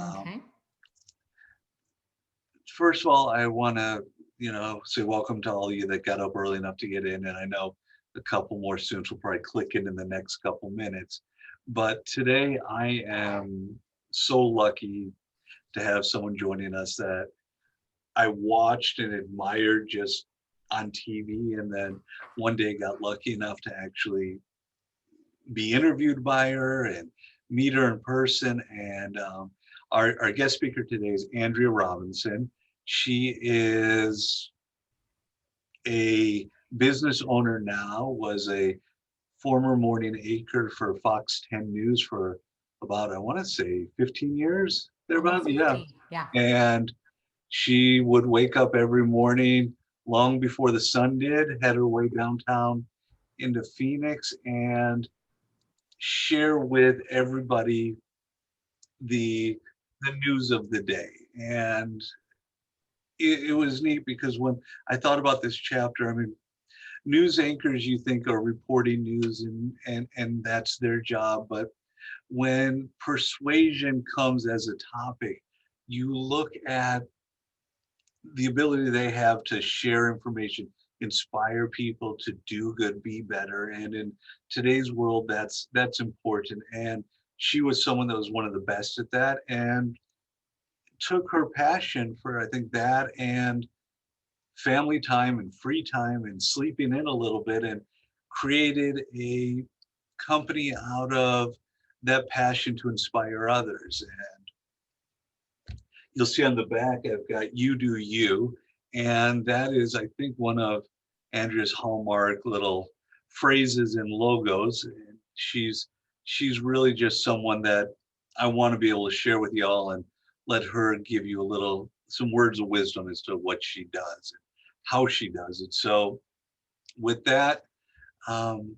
Okay. First of all, I want to, say welcome to all of you that got up early enough to get in. And I know a couple more students will probably click in the next couple minutes. But today I am so lucky to have someone joining us that I watched and admired just on TV. And then one day got lucky enough to actually be interviewed by her and meet her in person. And our guest speaker today is Andrea Robinson. She is a business owner now, was a former morning anchor for Fox 10 News for about, I want to say 15 years, thereabouts. Almost Yeah. 50. Yeah. And she would wake up every morning long before the sun did, head her way downtown into Phoenix and share with everybody the the news of the day. And it was neat because when I thought about this chapter, I mean, news anchors you think are reporting news and that's their job, but when persuasion comes as a topic, you look at the ability they have to share information, inspire people to do good, be better. And in today's world, that's important. And she was someone that was one of the best at that and took her passion for, I think, that and family time and free time and sleeping in a little bit and created a company out of that passion to inspire others. And you'll see on the back, I've got "You Do You," and that is, I think, one of Andrea's hallmark little phrases and logos. And she's really just someone that I want to be able to share with y'all and let her give you some words of wisdom as to what she does and how she does it. So with that, um,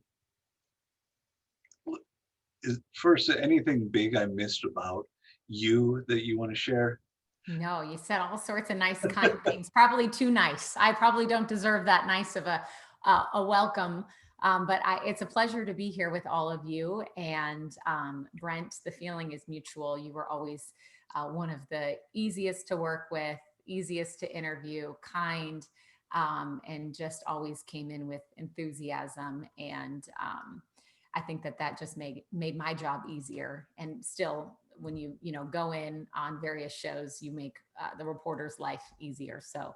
first, anything big I missed about you that you want to share? No, you said all sorts of nice, kind things. Probably too nice. I probably don't deserve that nice of a welcome. It's a pleasure to be here with all of you. And Brent, the feeling is mutual. You were always one of the easiest to work with, easiest to interview, kind, and just always came in with enthusiasm. And I think that just made my job easier. And still, when you go in on various shows, you make the reporter's life easier. So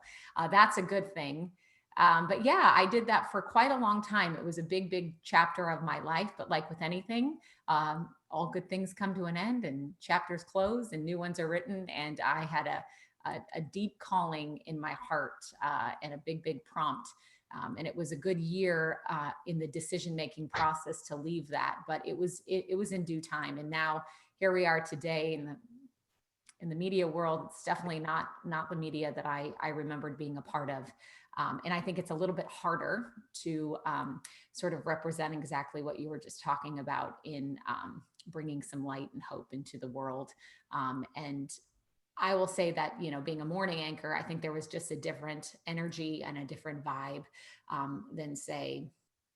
that's a good thing. But yeah, I did that for quite a long time. It was a big chapter of my life. But like with anything, all good things come to an end, and chapters close, and new ones are written. And I had a deep calling in my heart and a big prompt. And it was a good year in the decision-making process to leave that, but it was in due time. And now here we are today in the media world. It's definitely not the media that I remembered being a part of. And I think it's a little bit harder to sort of represent exactly what you were just talking about in bringing some light and hope into the world. And I will say that, being a morning anchor, I think there was just a different energy and a different vibe than, say,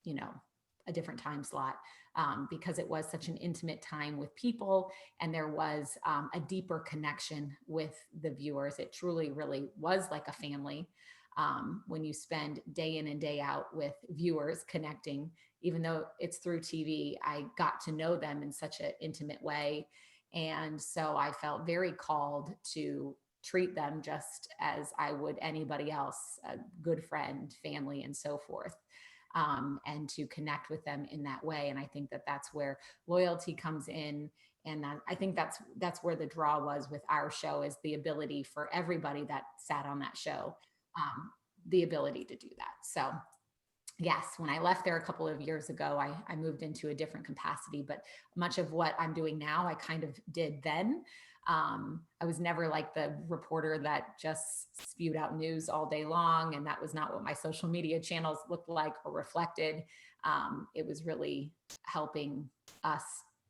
you know, a different time slot, because it was such an intimate time with people, and there was a deeper connection with the viewers. It truly, really was like a family when you spend day in and day out with viewers connecting. Even though it's through TV, I got to know them in such an intimate way. And so I felt very called to treat them just as I would anybody else, a good friend, family, and so forth, and to connect with them in that way. And I think that's where loyalty comes in. And I think that's where the draw was with our show, is the ability for everybody that sat on that show, the ability to do that. So yes, when I left there a couple of years ago, I moved into a different capacity, but much of what I'm doing now, I kind of did then. I was never like the reporter that just spewed out news all day long, and that was not what my social media channels looked like or reflected. It was really helping us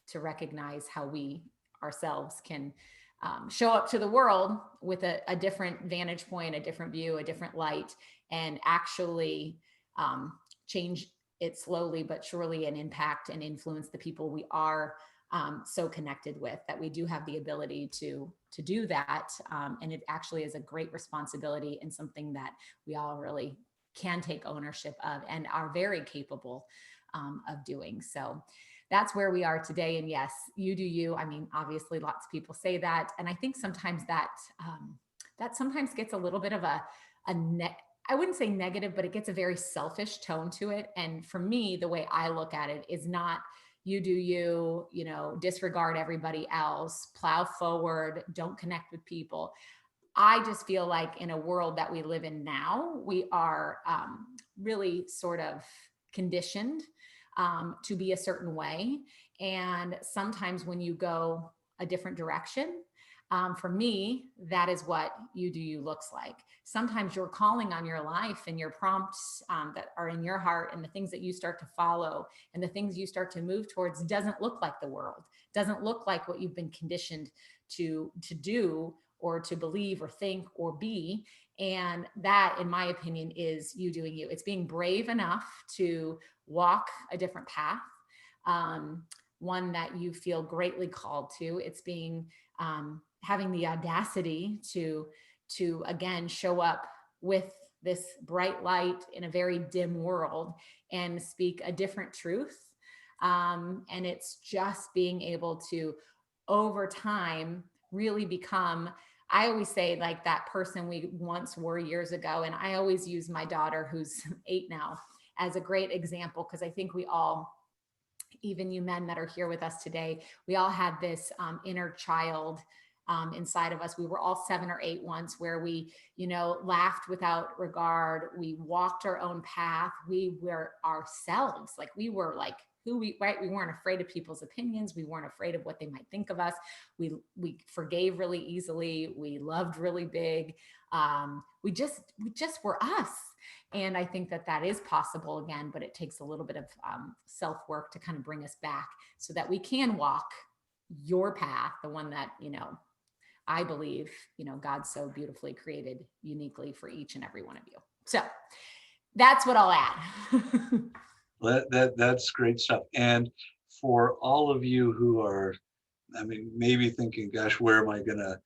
to recognize how we ourselves can show up to the world with a different vantage point, a different view, a different light, and actually change it slowly but surely, and impact and influence the people we are so connected with, that we do have the ability to to do that. And it actually is a great responsibility and something that we all really can take ownership of and are very capable of doing. So that's where we are today. And yes, you do you. I mean, obviously, lots of people say that, and I think sometimes that sometimes gets a little bit of I wouldn't say negative, but it gets a very selfish tone to it. And for me, the way I look at it is not you do you, disregard everybody else, plow forward, don't connect with people. I just feel like in a world that we live in now, we are really sort of conditioned to be a certain way. And sometimes when you go a different direction, for me, that is what you do you looks like. Sometimes your calling on your life and your prompts that are in your heart and the things that you start to follow and the things you start to move towards doesn't look like the world, doesn't look like what you've been conditioned to do or to believe or think or be. And that, in my opinion, is you doing you. It's being brave enough to walk a different path, one that you feel greatly called to. It's being having the audacity to again show up with this bright light in a very dim world and speak a different truth. And it's just being able to, over time, really become, I always say, like that person we once were years ago. And I always use my daughter, who's 8 now, as a great example, because I think we all, even you men that are here with us today, we all had this inner child inside of us. We were all 7 or 8 once, where we, laughed without regard. We walked our own path. We were ourselves. Like we were like who we, right? We weren't afraid of people's opinions. We weren't afraid of what they might think of us. We forgave really easily. We loved really big. We just were us. And I think that is possible again, but it takes a little bit of self-work to kind of bring us back so that we can walk your path, the one that, I believe, God so beautifully created uniquely for each and every one of you. So that's what I'll add. That's great stuff. And for all of you who are, I mean, maybe thinking, gosh, where am I going to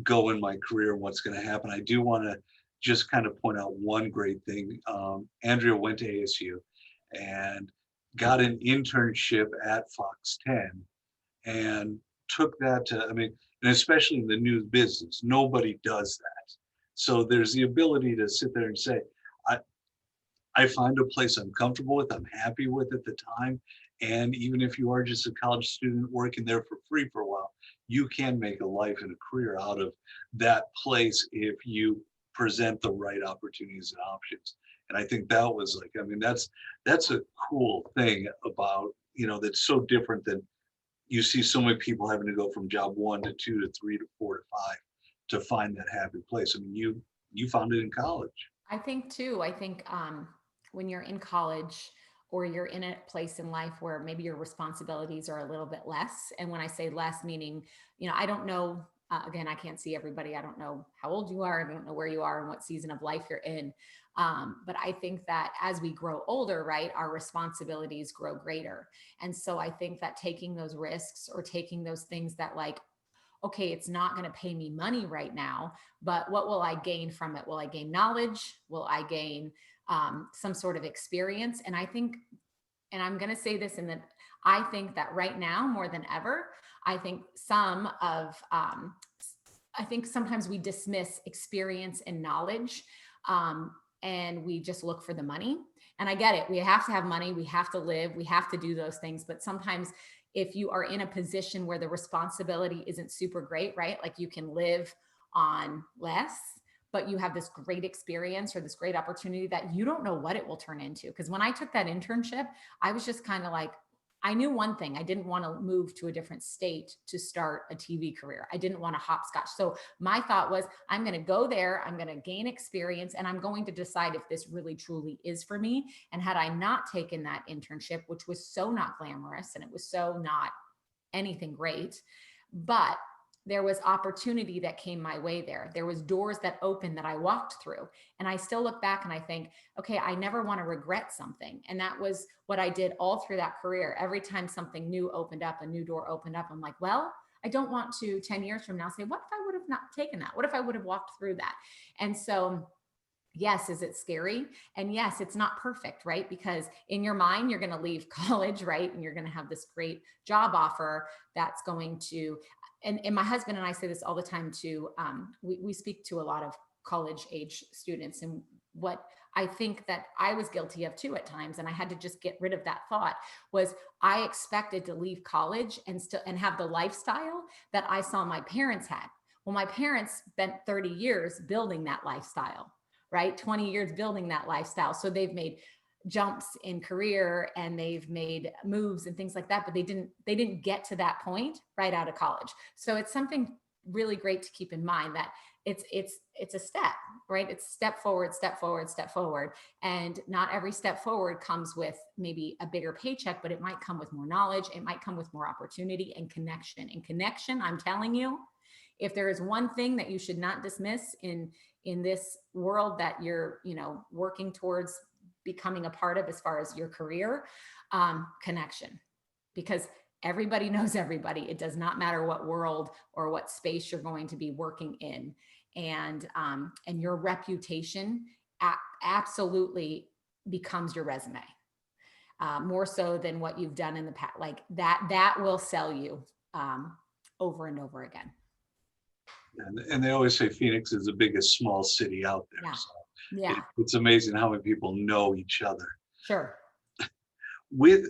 go in my career? What's going to happen? I do want to just kind of point out one great thing. Andrea went to ASU and got an internship at Fox 10 and took that to, I mean, and especially in the news business, nobody does that. So there's the ability to sit there and say, I find a place I'm comfortable with, I'm happy with at the time. And even if you are just a college student working there for free for a while, you can make a life and a career out of that place if you present the right opportunities and options. And I think that was like, I mean, that's a cool thing about, that's so different than you see so many people having to go from job 1 to 2 to 3 to 4 to 5 to find that happy place. I mean, you found it in college. I think too, when you're in college or you're in a place in life where maybe your responsibilities are a little bit less. And when I say less, meaning, I don't know, again, I can't see everybody. I don't know how old you are. I don't know where you are and what season of life you're in. But I think that as we grow older, right, our responsibilities grow greater. And so I think that taking those risks or taking those things that, like, okay, it's not going to pay me money right now, but what will I gain from it? Will I gain knowledge? Will I gain some sort of experience? And I think, and I'm going to say this in that I think that right now more than ever, I think I think sometimes we dismiss experience and knowledge, and we just look for the money. And I get it. We have to have money. We have to live. We have to do those things. But sometimes if you are in a position where the responsibility isn't super great, right? Like you can live on less, but you have this great experience or this great opportunity that you don't know what it will turn into. Because when I took that internship, I was just kind of like, I knew one thing. I didn't want to move to a different state to start a TV career. I didn't want to hopscotch. So my thought was, I'm going to go there, I'm going to gain experience, and I'm going to decide if this really truly is for me. And had I not taken that internship, which was so not glamorous and it was so not anything great, but there was opportunity that came my way there. There was doors that opened that I walked through. And I still look back and I think, okay, I never want to regret something. And that was what I did all through that career. Every time something new opened up, a new door opened up, I'm like, well, I don't want to 10 years from now say, what if I would have not taken that? What if I would have walked through that? And so yes, is it scary? And yes, it's not perfect, right? Because in your mind, you're going to leave college, right? And you're going to have this great job offer that's going to, and my husband and I say this all the time too. We speak to a lot of college age students, and what I think that I was guilty of too at times, and I had to just get rid of that thought, was I expected to leave college and still and have the lifestyle that I saw my parents had. Well, my parents spent 30 years building that lifestyle, right? 20 years building that lifestyle. So they've made jumps in career and they've made moves and things like that, but they didn't get to that point right out of college. So it's something really great to keep in mind, that it's a step, right? It's step forward, step forward, step forward. And not every step forward comes with maybe a bigger paycheck, but it might come with more knowledge. It might come with more opportunity and connection. And connection, I'm telling you, if there is one thing that you should not dismiss in this world that you're, working towards becoming a part of as far as your career, connection, because everybody knows everybody. It does not matter what world or what space you're going to be working in. And your reputation absolutely becomes your resume, more so than what you've done in the past. Like that will sell you over and over again. And they always say Phoenix is the biggest small city out there. Yeah. So Yeah, it's amazing how many people know each other. sure. With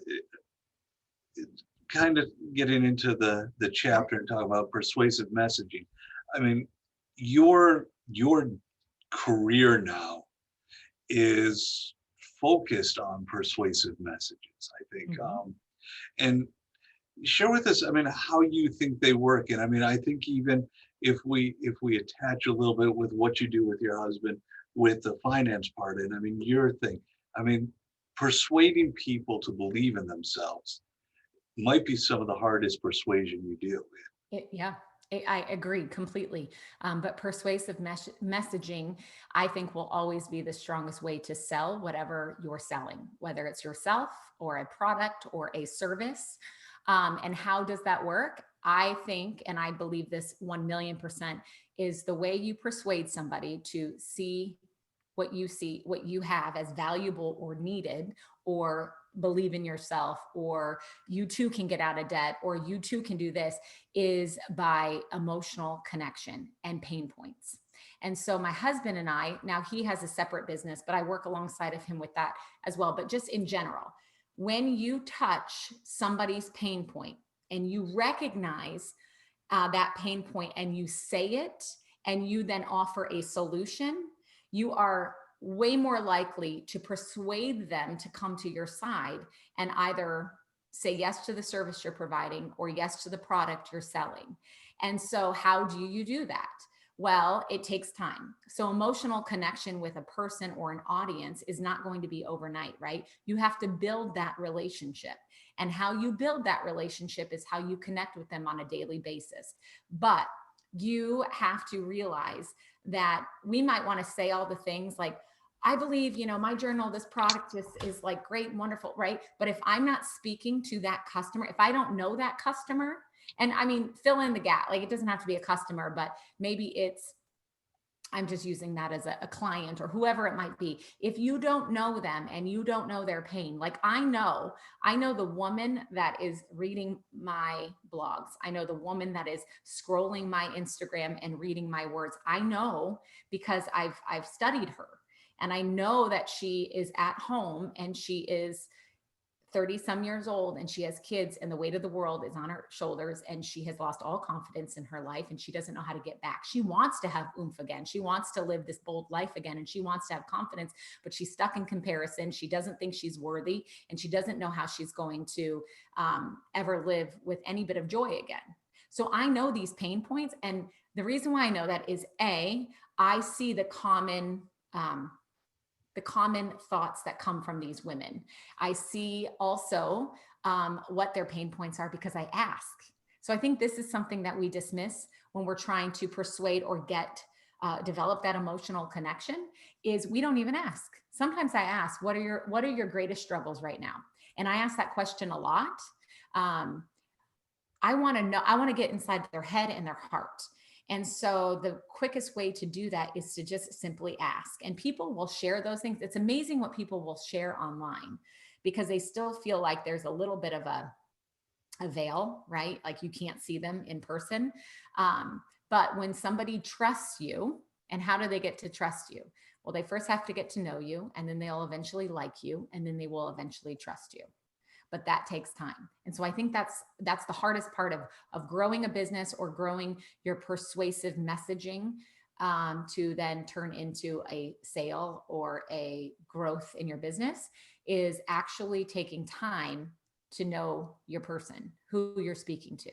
kind of getting into the chapter and talk about persuasive messaging. I mean, your career now is focused on persuasive messages, I think. And share with us, I mean, how you think they work. And I mean, I think even if we attach a little bit with what you do with your husband with the finance part, and I mean your thing, I mean, persuading people to believe in themselves might be some of the hardest persuasion you deal with. Yeah, I agree completely. But persuasive messaging, I think, will always be the strongest way to sell whatever you're selling, whether it's yourself or a product or a service. And how does that work? I think, and I believe this 1,000,000%, is the way you persuade somebody to see, what you have as valuable or needed, or believe in yourself, or you too can get out of debt, or you too can do this, is by emotional connection and pain points. And so my husband and I, now he has a separate business, but I work alongside of him with that as well. But just in general, when you touch somebody's pain point and you recognize that pain point and you say it, and you then offer a solution, you are way more likely to persuade them to come to your side and either say yes to the service you're providing or yes to the product you're selling. And so how do you do that? Well, it takes time. So emotional connection with a person or an audience is not going to be overnight, right? You have to build that relationship. And how you build that relationship is how you connect with them on a daily basis. But you have to realize that we might want to say all the things like, I believe, my journal, this product is like great and wonderful, right? But if I'm not speaking to that customer, if I don't know that customer, and I mean, fill in the gap, like it doesn't have to be a customer, but maybe I'm just using that as a client or whoever it might be. If you don't know them and you don't know their pain, like I know the woman that is reading my blogs. I know the woman that is scrolling my Instagram and reading my words. I know because I've studied her, and I know that she is at home and she is 30 some years old and she has kids and the weight of the world is on her shoulders and she has lost all confidence in her life and she doesn't know how to get back. She wants to have oomph again. She wants to live this bold life again and she wants to have confidence, but she's stuck in comparison. She doesn't think she's worthy and she doesn't know how she's going to ever live with any bit of joy again. So I know these pain points, and the reason why I know that is I see the common thoughts that come from these women. I see also what their pain points are because I ask. So I think this is something that we dismiss when we're trying to persuade or develop that emotional connection, is we don't even ask. Sometimes I ask, what are your greatest struggles right now? And I ask that question a lot. I want to know, I want to get inside their head and their heart. And so the quickest way to do that is to just simply ask. And people will share those things. It's amazing what people will share online because they still feel like there's a little bit of a veil, right? Like you can't see them in person. But when somebody trusts you, and how do they get to trust you? Well, they first have to get to know you, and then they'll eventually like you, and then they will eventually trust you. But that takes time. And so I think that's the hardest part of growing a business or growing your persuasive messaging, to then turn into a sale or a growth in your business, is actually taking time to know your person, who you're speaking to.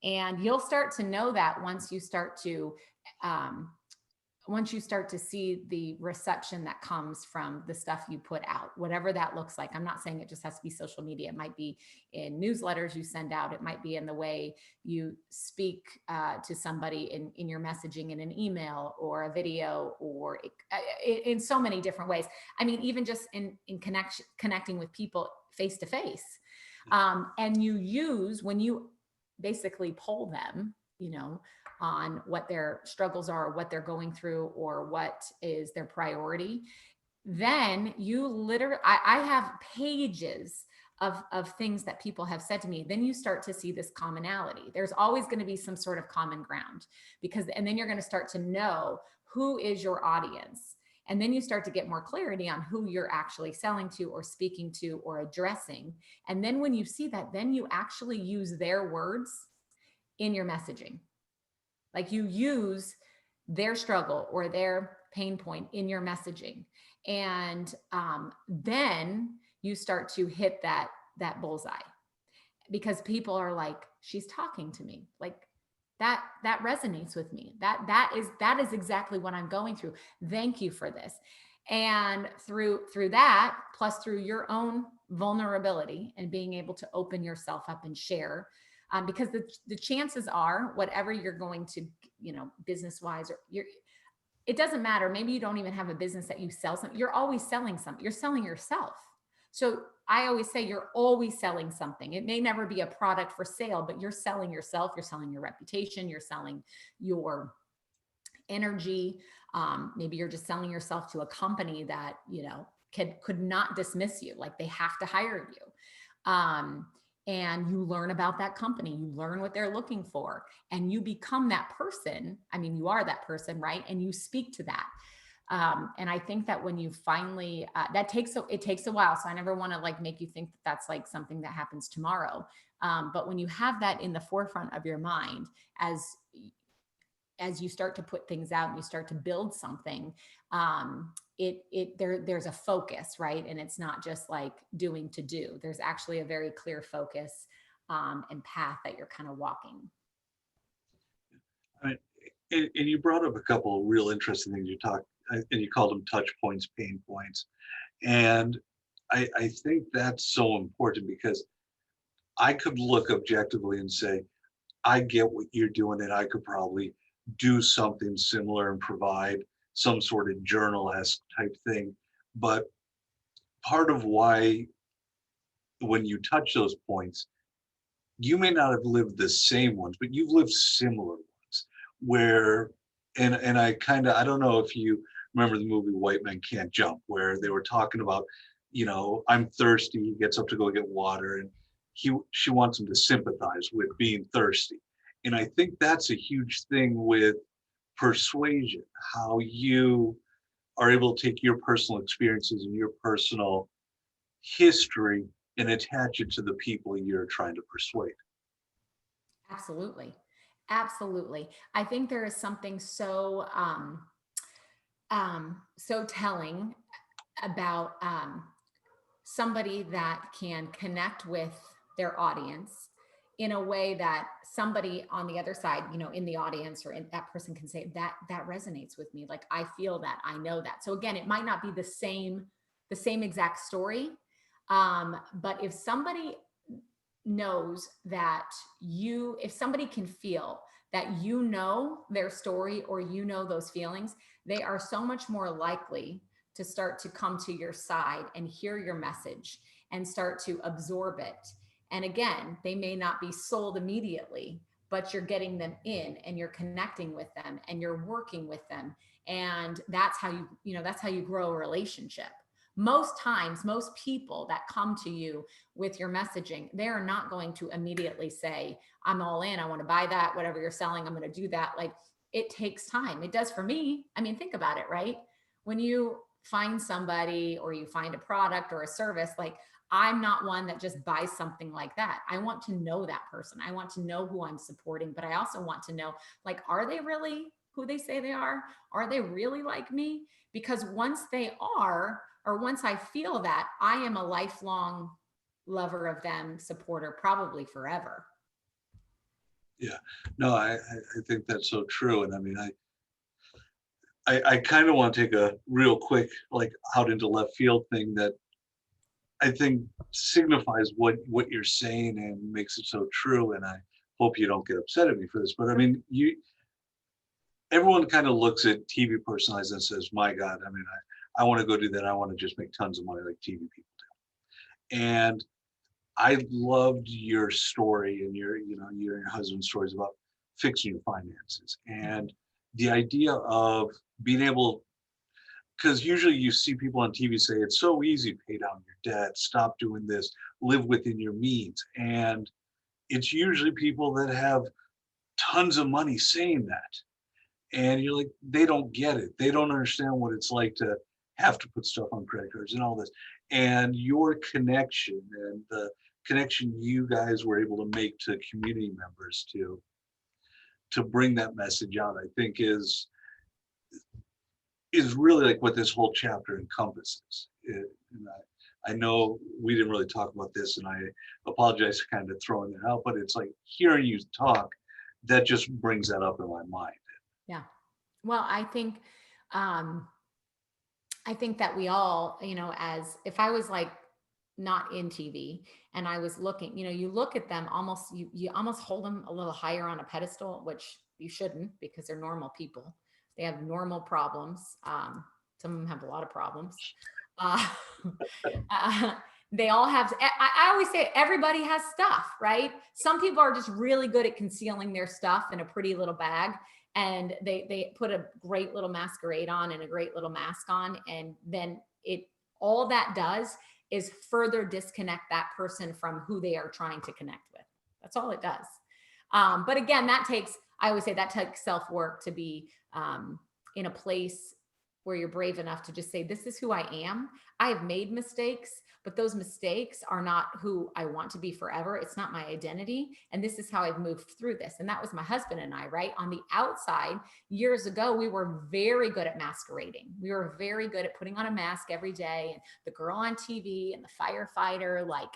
And you'll start to know that um, once you start to see the reception that comes from the stuff you put out, whatever that looks like. I'm not saying it just has to be social media. It might be in newsletters you send out. It might be in the way you speak to somebody in your messaging in an email or a video, or in so many different ways. I mean, even just in connecting with people face to face. And you use, when you basically poll them, on what their struggles are, what they're going through, or what is their priority, then you literally, I have pages of things that people have said to me. Then you start to see this commonality. There's always going to be some sort of common ground, and then you're going to start to know who is your audience. And then you start to get more clarity on who you're actually selling to or speaking to or addressing. And then when you see that, then you actually use their words in your messaging. Like you use their struggle or their pain point in your messaging. And then you start to hit that bullseye, because people are like, she's talking to me. Like that resonates with me. That is exactly what I'm going through. Thank you for this. And through that, plus through your own vulnerability and being able to open yourself up and share, because the chances are, whatever you're going to, business wise, or it doesn't matter. Maybe you don't even have a business that you sell something. You're always selling something. You're selling yourself. So I always say you're always selling something. It may never be a product for sale, but you're selling yourself. You're selling your reputation. You're selling your energy. Maybe you're just selling yourself to a company that, could not dismiss you. Like they have to hire you. And you learn about that company, you learn what they're looking for, and you become that person. I mean, you are that person, right? And you speak to that. And I think that when you finally, it takes a while. So I never want to like make you think that that's like something that happens tomorrow. But when you have that in the forefront of your mind, as you start to put things out and you start to build something, there's a focus, right? And it's not just like doing to do. There's actually a very clear focus and path that you're kind of walking. I mean, and you brought up a couple of real interesting things. And you called them touch points, pain points. And I think that's so important, because I could look objectively and say, I get what you're doing, and I could probably do something similar and provide some sort of journal-esque type thing. But part of why, when you touch those points, you may not have lived the same ones, but you've lived similar ones where, and I don't know if you remember the movie White Men Can't Jump, where they were talking about, I'm thirsty, he gets up to go get water, and she wants him to sympathize with being thirsty. And I think that's a huge thing with persuasion, how you are able to take your personal experiences and your personal history and attach it to the people you're trying to persuade. Absolutely. Absolutely. I think there is something so telling about somebody that can connect with their audience in a way that somebody on the other side, in the audience or that person can say that resonates with me. Like I feel that, I know that. So again, it might not be the same exact story. But if somebody knows that if somebody can feel that their story, or those feelings, they are so much more likely to start to come to your side and hear your message and start to absorb it And again, they may not be sold immediately, but you're getting them in and you're connecting with them and you're working with them. And that's how that's how you grow a relationship. Most times, most people that come to you with your messaging, they are not going to immediately say, I'm all in, I want to buy that, whatever you're selling, I'm going to do that. Like, it takes time. It does for me. I mean, think about it, right? When you find somebody or you find a product or a service, like, I'm not one that just buys something like that. I want to know that person. I want to know who I'm supporting, but I also want to know, like, are they really who they say they are? Are they really like me? Because once they are, or once I feel that, I am a lifelong lover of them, supporter, probably forever. Yeah, no, I think that's so true. And I mean, I kind of want to take a real quick, like, out into left field thing that I think signifies what you're saying and makes it so true. And I hope you don't get upset at me for this, but I mean, everyone kind of looks at TV personalities and says, "My God, I mean, I want to go do that. I want to just make tons of money like TV people do." And I loved your story and your husband's stories about fixing your finances and the idea of being able, because usually you see people on TV say it's so easy to pay down your debt, stop doing this, live within your means. And it's usually people that have tons of money saying that. And you're like, they don't get it. They don't understand what it's like to have to put stuff on credit cards and all this. And your connection and the connection you guys were able to make to community members to bring that message out, I think is really like what this whole chapter encompasses. And I know we didn't really talk about this, and I apologize for kind of throwing it out, but it's like hearing you talk, that just brings that up in my mind. Yeah. Well, um, I think that we all, as if I was like not in TV and I was looking, you look at them almost, you almost hold them a little higher on a pedestal, which you shouldn't, because they're normal people. They have normal problems. Some of them have a lot of problems. Uh, uh, they all have, I always say everybody has stuff, right? Some people are just really good at concealing their stuff in a pretty little bag, and they put a great little masquerade on and a great little mask on, and then all that does is further disconnect that person from who they are trying to connect with. That's all it does. But again, I always say that takes self-work to be in a place where you're brave enough to just say, this is who I am. I have made mistakes, but those mistakes are not who I want to be forever. It's not my identity. And this is how I've moved through this. And that was my husband and I, right? On the outside, years ago, we were very good at masquerading. We were very good at putting on a mask every day. And the girl on TV and the firefighter, like,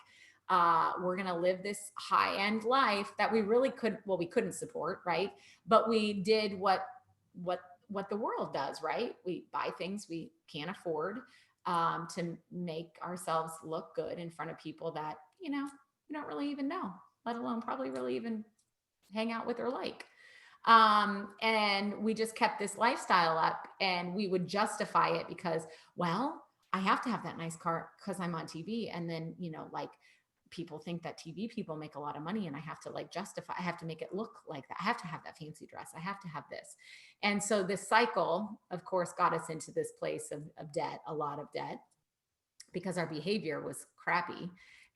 we're going to live this high end life that we really we couldn't support, right? But we did what the world does, right? We buy things we can't afford to make ourselves look good in front of people that, we don't really even know, let alone probably really even hang out with or like. And we just kept this lifestyle up, and we would justify it because, well, I have to have that nice car because I'm on TV. And then, like, people think that TV people make a lot of money, and I have to like justify, I have to make it look like that. I have to have that fancy dress. I have to have this. And so this cycle, of course, got us into this place of debt, a lot of debt, because our behavior was crappy.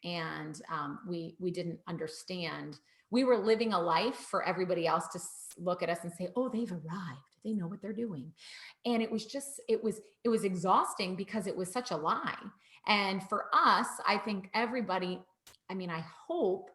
And we didn't understand. We were living a life for everybody else to look at us and say, oh, they've arrived. They know what they're doing. And it was exhausting because it was such a lie. And for us, I think everybody, I mean, I hope,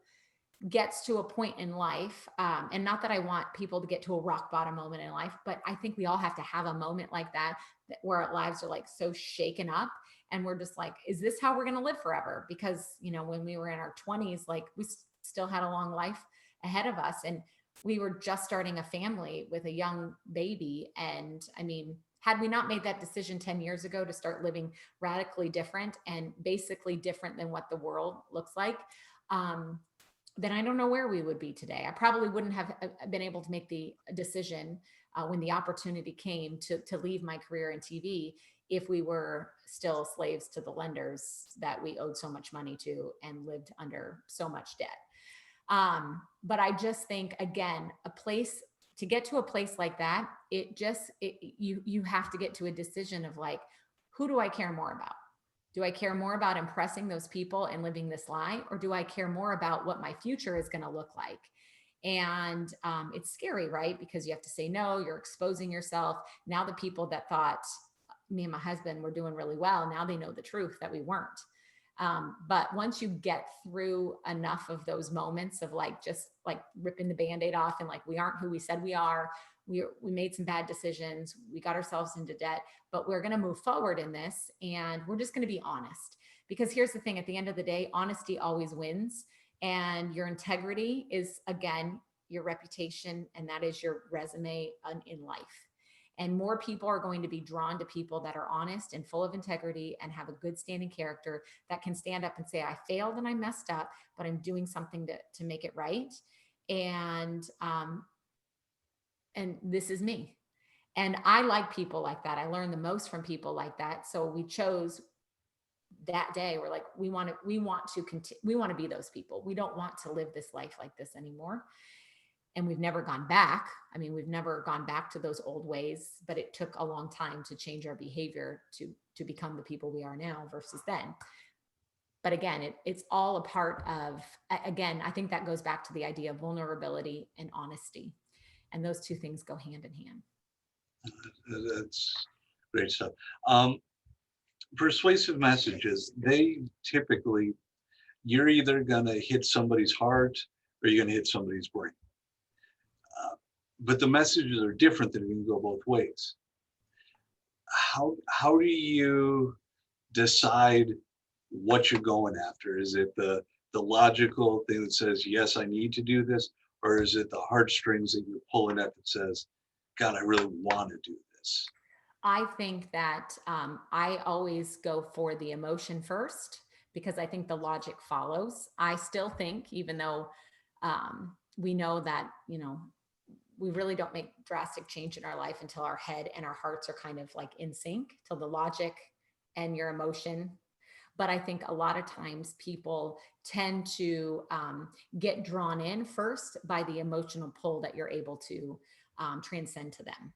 gets to a point in life, and not that I want people to get to a rock bottom moment in life, but I think we all have to have a moment like that where our lives are like so shaken up, and we're just like, is this how we're going to live forever? Because when we were in our 20s, like, we still had a long life ahead of us, and we were just starting a family with a young baby. And I mean, had we not made that decision 10 years ago to start living radically different and basically different than what the world looks like, then I don't know where we would be today. I probably wouldn't have been able to make the decision when the opportunity came to leave my career in TV if we were still slaves to the lenders that we owed so much money to and lived under so much debt. But I just think, again, a place to get to a place like that, you have to get to a decision of like, who do I care more about? Do I care more about impressing those people and living this lie? Or do I care more about what my future is going to look like? And it's scary, right? Because you have to say no, you're exposing yourself. Now, the people that thought me and my husband were doing really well, now they know the truth that we weren't. But once you get through enough of those moments of like, just like ripping the Band-Aid off and like, we aren't who we said we are, we made some bad decisions, we got ourselves into debt, but we're going to move forward in this, and we're just going to be honest. Because here's the thing, at the end of the day, honesty always wins. And your integrity is, again, your reputation, and that is your resume in life. And more people are going to be drawn to people that are honest and full of integrity and have a good standing character, that can stand up and say, I failed and I messed up, but I'm doing something to make it right. And this is me. And I like people like that. I learn the most from people like that. So we chose that day. We're like, we want to be those people. We don't want to live this life like this anymore. And we've never gone back. I mean, we've never gone back to those old ways, but it took a long time to change our behavior to become the people we are now versus then. But again, it's all a part of, again, I think that goes back to the idea of vulnerability and honesty. And those two things go hand in hand. That's great stuff. Persuasive messages, they typically, you're either going to hit somebody's heart or you're going to hit somebody's brain. But the messages are different, that it can go both ways. How do you decide what you're going after? Is it the logical thing that says, yes, I need to do this? Or is it the heartstrings that you're pulling at that says, God, I really want to do this? I think that I always go for the emotion first, because I think the logic follows. I still think, even though we know that, we really don't make drastic change in our life until our head and our hearts are kind of like in sync, till the logic and your emotion. But I think a lot of times people tend to get drawn in first by the emotional pull that you're able to transcend to them.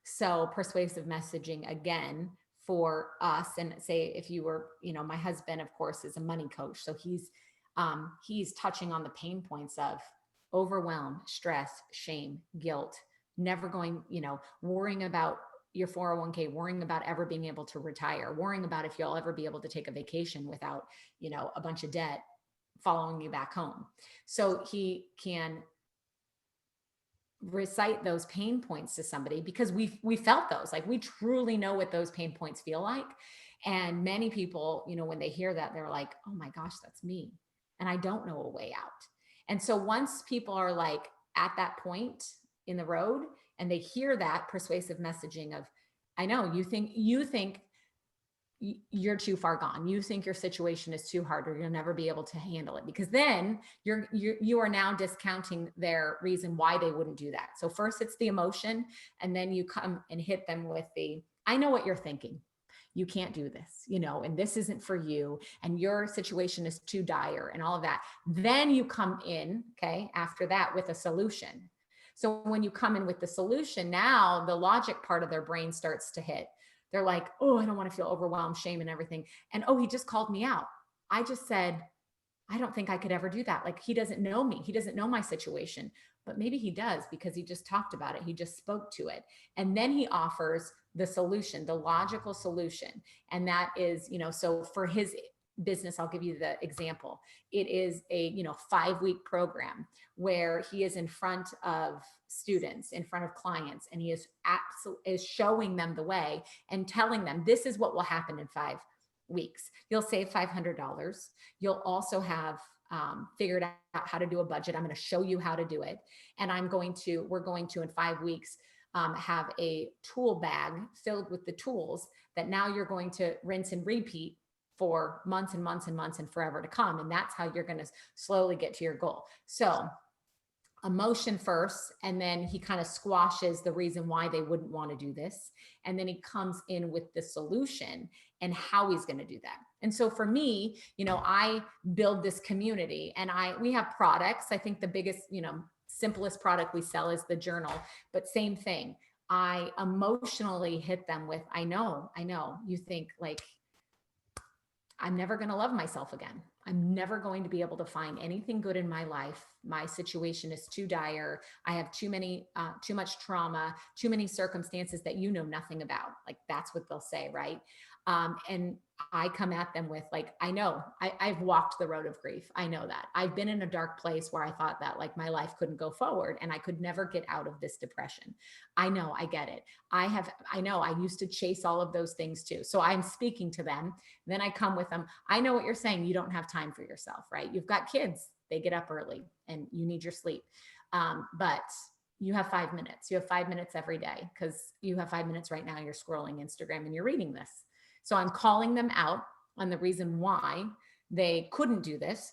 So persuasive messaging, again, for us, and say if you were, my husband, of course, is a money coach. So he's touching on the pain points of overwhelm, stress, shame, guilt, never going, worrying about your 401k, worrying about ever being able to retire, worrying about if you'll ever be able to take a vacation without, a bunch of debt following you back home. So he can recite those pain points to somebody, because we felt those, like we truly know what those pain points feel like. And many people, when they hear that, they're like, oh my gosh, that's me. And I don't know a way out. And so once people are like at that point in the road and they hear that persuasive messaging of, I know you think you're too far gone. You think your situation is too hard, or you'll never be able to handle it, because then you are now discounting their reason why they wouldn't do that. So first it's the emotion, and then you come and hit them with the, I know what you're thinking. You can't do this, and this isn't for you, and your situation is too dire and all of that. Then you come in, okay, after that with a solution. So when you come in with the solution, now the logic part of their brain starts to hit. They're like, oh, I don't want to feel overwhelmed, shame and everything. And oh, he just called me out. I just said, I don't think I could ever do that. Like, he doesn't know me. He doesn't know my situation, but maybe he does, because he just talked about it. He just spoke to it. And then he offers the solution, the logical solution. And that is, so for his business, I'll give you the example. It is a, 5-week program where he is in front of students, in front of clients, and he is showing them the way and telling them, this is what will happen in 5 weeks. You'll save $500. You'll also have figured out how to do a budget. I'm going to show you how to do it. And we're going to, in 5 weeks, have a tool bag filled with the tools that now you're going to rinse and repeat for months and months and months and forever to come. And that's how you're going to slowly get to your goal. So emotion first, and then he kind of squashes the reason why they wouldn't want to do this, and then he comes in with the solution and how he's going to do that. And so for me, I build this community, and we have products. I think the biggest, simplest product we sell is the journal, but same thing. I emotionally hit them with, I know you think like, I'm never going to love myself again. I'm never going to be able to find anything good in my life. My situation is too dire. I have too much trauma, too many circumstances that you know nothing about. Like, that's what they'll say, right? And I come at them with, like, I know I've walked the road of grief. I know that I've been in a dark place where I thought that like my life couldn't go forward and I could never get out of this depression. I know, I get it. I know I used to chase all of those things too. So I'm speaking to them. Then I come with them. I know what you're saying. You don't have time for yourself, right? You've got kids. They get up early and you need your sleep. But you have 5 minutes. You have 5 minutes every day, because you have 5 minutes right now. You're scrolling Instagram and you're reading this. So I'm calling them out on the reason why they couldn't do this.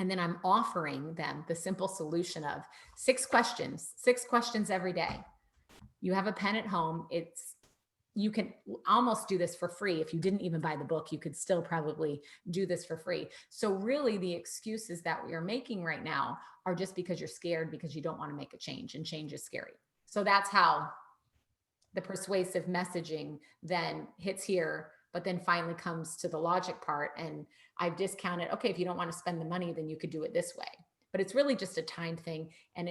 And then I'm offering them the simple solution of 6 questions every day. You have a pen at home. You can almost do this for free. If you didn't even buy the book, you could still probably do this for free. So really the excuses that we are making right now are just because you're scared, because you don't want to make a change, and change is scary. So that's how the persuasive messaging then hits here, but then finally comes to the logic part. And I've discounted, okay, if you don't want to spend the money, then you could do it this way. But it's really just a time thing. And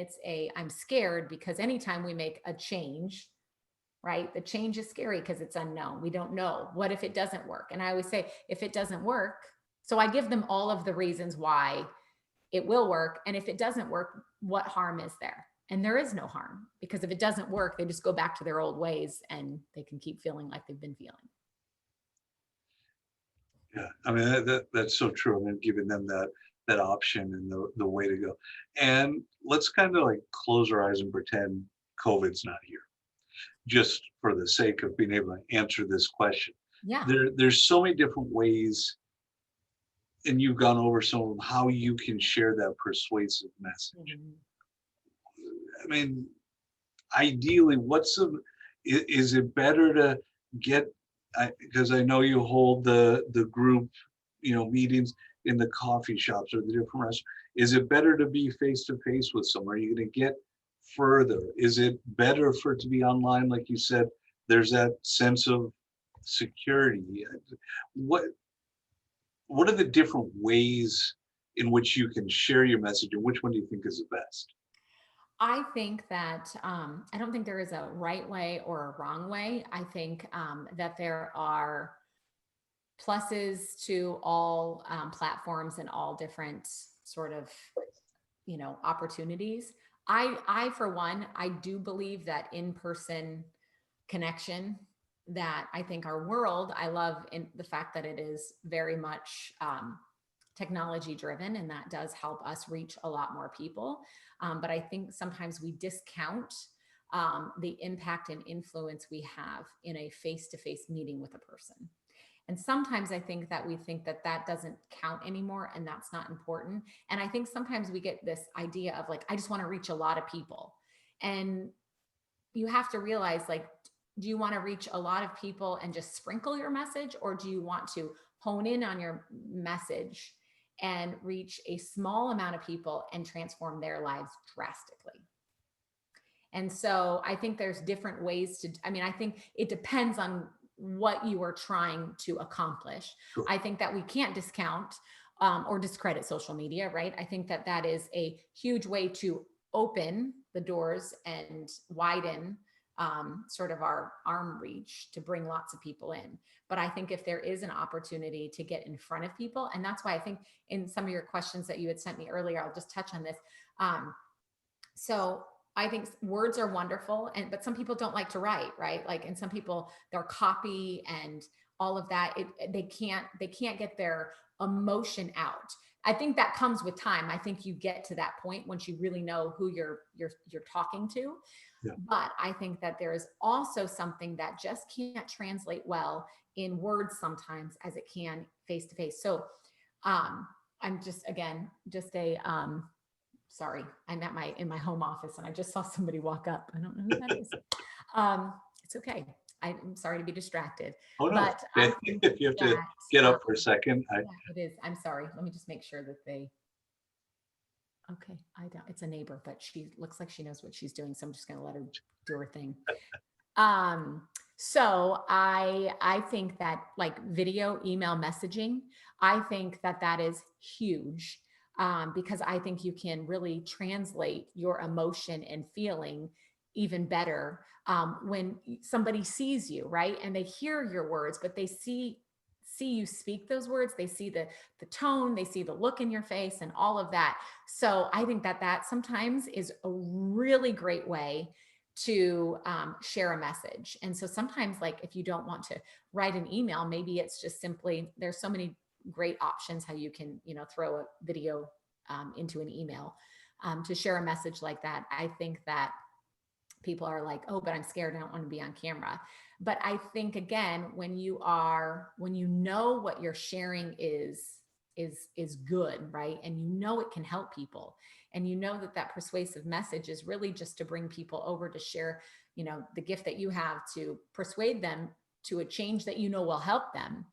I'm scared because anytime we make a change, right? The change is scary because it's unknown. We don't know. What if it doesn't work? And I always say, if it doesn't work, so I give them all of the reasons why it will work. And if it doesn't work, what harm is there? And there is no harm, because if it doesn't work, they just go back to their old ways and they can keep feeling like they've been feeling. Yeah, I mean, that's so true. I mean, giving them that option and the way to go. And let's kind of like close our eyes and pretend COVID's not here, just for the sake of being able to answer this question. Yeah. There's so many different ways, and you've gone over some of them, how you can share that persuasive message. Mhm. I mean, ideally, is it better to get, because I know you hold the group, meetings in the coffee shops or the different restaurants. Is it better to be face to face with someone? Are you going to get further? Is it better for it to be online? Like you said, there's that sense of security. What what are the different ways in which you can share your message, and which one do you think is the best? I think that I don't think there is a right way or a wrong way. I think that there are pluses to all platforms and all different sort of opportunities. I for one, I do believe that in-person connection, that I think our world, I love in the fact that it is very much technology driven, and that does help us reach a lot more people. But I think sometimes we discount the impact and influence we have in a face-to-face meeting with a person. And sometimes I think that we think that that doesn't count anymore, and that's not important. And I think sometimes we get this idea of like, I just want to reach a lot of people. And you have to realize, like, do you want to reach a lot of people and just sprinkle your message, or do you want to hone in on your message and reach a small amount of people and transform their lives drastically? And so I think there's different ways I think it depends on what you are trying to accomplish. Sure. I think that we can't discount or discredit social media, right? I think that that is a huge way to open the doors and widen sort of our arm reach to bring lots of people in. But I think if there is an opportunity to get in front of people, and that's why I think in some of your questions that you had sent me earlier, I'll just touch on this. So I think words are wonderful, but some people don't like to write, right? Like, and some people, their copy and all of that, they can't get their emotion out. I think that comes with time. I think you get to that point once you really know who you're talking to. Yeah. But I think that there is also something that just can't translate well in words sometimes as it can face to face. So I'm just, again, just a sorry, I'm at in my home office and I just saw somebody walk up. I don't know who that is. It's okay. I'm sorry to be distracted, Oh, no. but I think If you have to that, get um, up for a second, yeah, it is. I'm sorry. Let me just make sure that okay, I don't, it's a neighbor, but she looks like she knows what she's doing. So I'm just going to let her do her thing. Um, so I think that like video, email messaging, I think that that is huge. Because I think you can really translate your emotion and feeling even better when somebody sees you, right? And they hear your words, but they see you speak those words. They see the tone, they see the look in your face and all of that. So I think that that sometimes is a really great way to share a message. And so sometimes, like, if you don't want to write an email, maybe it's just simply, there's so many great options how you can, throw a video into an email to share a message like that. I think that people are like, oh, but I'm scared, I don't want to be on camera. But I think, again, when you know what you're sharing is good, right? And it can help people, and that that persuasive message is really just to bring people over to share, the gift that you have to persuade them to a change that will help them.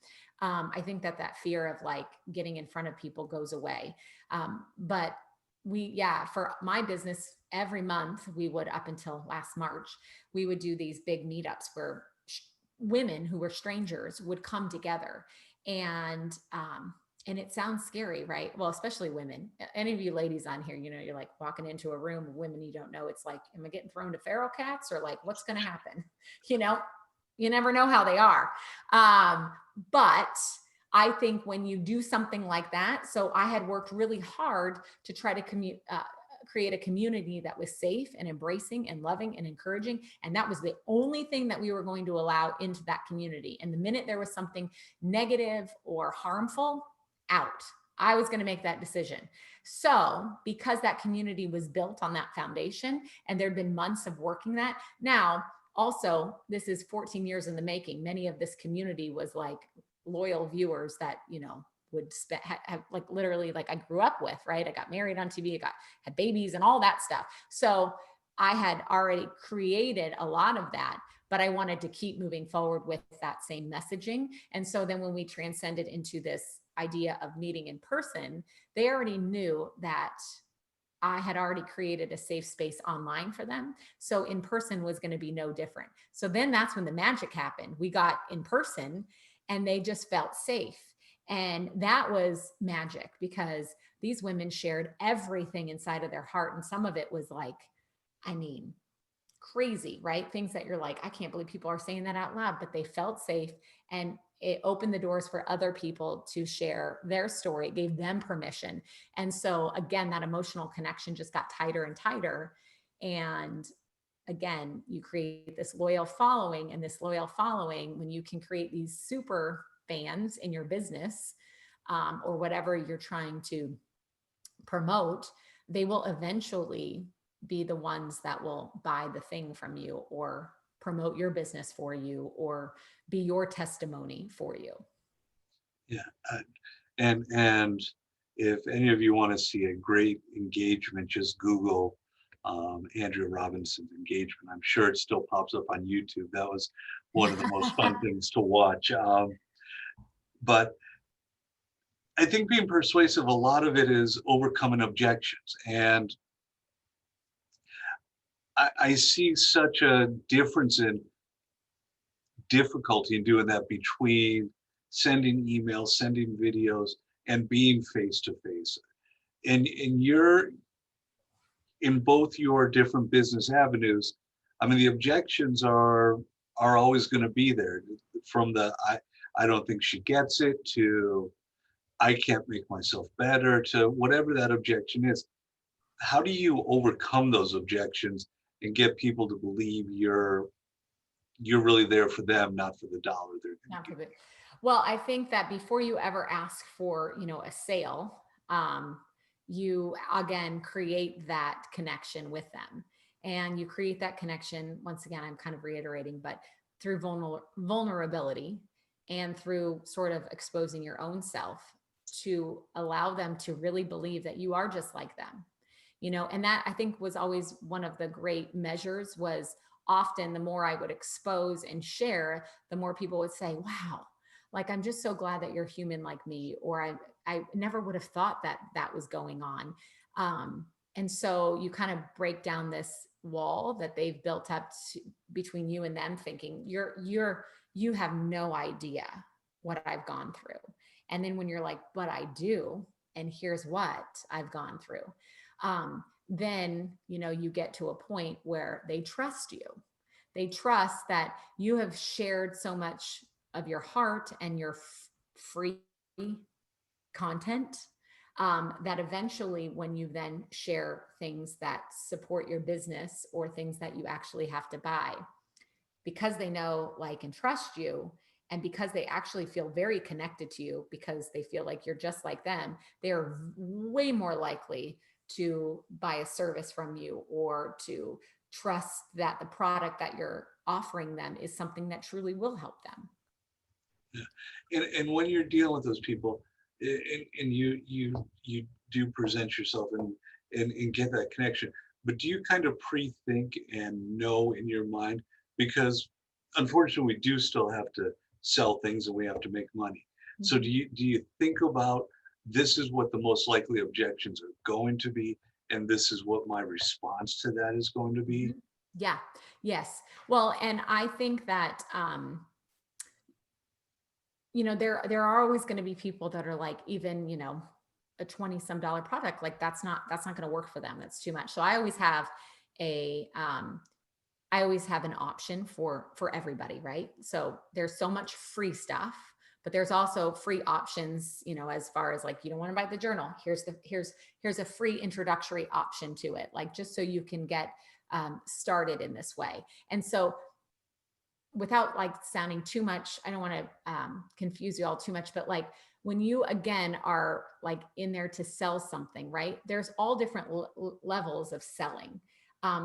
I think that that fear of like getting in front of people goes away. But for my business, every month we would, up until last March, we would do these big meetups where women who were strangers would come together. And it sounds scary, right? Well, especially women. Any of you ladies on here, you're like walking into a room of women you don't know. It's like, am I getting thrown to feral cats, or like, what's going to happen? You never know how they are. But I think when you do something like that, so I had worked really hard to try to create a community that was safe and embracing and loving and encouraging. And that was the only thing that we were going to allow into that community. And the minute there was something negative or harmful, out. I was going to make that decision. So because that community was built on that foundation, and there'd been months of working that, now also, this is 14 years in the making. Many of this community was like loyal viewers that, would have like literally, like, I grew up with, right? I got married on TV, had babies and all that stuff. So I had already created a lot of that, but I wanted to keep moving forward with that same messaging. And so then when we transcended into this idea of meeting in person, they already knew that I had already created a safe space online for them. So in person was going to be no different. So then that's when the magic happened. We got in person and they just felt safe. And that was magic, because these women shared everything inside of their heart. And some of it was like, I mean, crazy, right? Things that you're like, I can't believe people are saying that out loud, but they felt safe. And it opened the doors for other people to share their story. It gave them permission. And so again, that emotional connection just got tighter and tighter. And again, you create this loyal following, and this loyal following, when you can create these super fans in your business, or whatever you're trying to promote, they will eventually be the ones that will buy the thing from you, or promote your business for you, or be your testimony for you. yeah. And if any of you want to see a great engagement, just Google Andrea Robinson's engagement. I'm sure it still pops up on YouTube. That was one of the most fun things to watch. But I think being persuasive, a lot of it is overcoming objections. And I see such a difference in difficulty in doing that between sending emails, sending videos, and being face to face. And in both your different business avenues, I mean, the objections are always going to be there. From the I don't think she gets it, to I can't make myself better, to whatever that objection is. How do you overcome those objections and get people to believe you're really there for them, not for the dollar they're going Not to for give? the, well, I think that before you ever ask for, a sale, you again create that connection with them. And you create that connection, once again, I'm kind of reiterating, but through vulnerability, and through sort of exposing your own self, to allow them to really believe that you are just like them. and that I think was always one of the great measures. Was often the more I would expose and share, the more people would say, wow, like, I'm just so glad that you're human like me, or I never would have thought that that was going on. And so you kind of break down this wall that they've built up between you and them, thinking you have no idea what I've gone through. And then when you're like, but I do, and here's what I've gone through. Then, you get to a point where they trust you. They trust that you have shared so much of your heart and your free content, that eventually, when you then share things that support your business or things that you actually have to buy, because they know, like, and trust you, and because they actually feel very connected to you, because they feel like you're just like them, they're way more likely to buy a service from you, or to trust that the product that you're offering them is something that truly will help them. Yeah. And when you're dealing with those people, and you do present yourself and get that connection, but do you kind of pre-think and know in your mind? Because unfortunately, we do still have to sell things and we have to make money. So Mhm. do you think about, this is what the most likely objections are going to be, and this is what my response to that is going to be? Mhm. Yeah. Yes. Well, and I think that, there are always going to be people that are like, even, a 20 some dollar product, like, that's not going to work for them. That's too much. So a, I always have an option for everybody, right? So there's so much free stuff, but there's also free options, as far as, like, you don't want to buy the journal. Here's a free introductory option to it, like, just so you can get started in this way. And so, without, like, sounding too much, I don't want to confuse you all too much, but, like, when you again are, like, in there to sell something, right? There's all different levels of selling.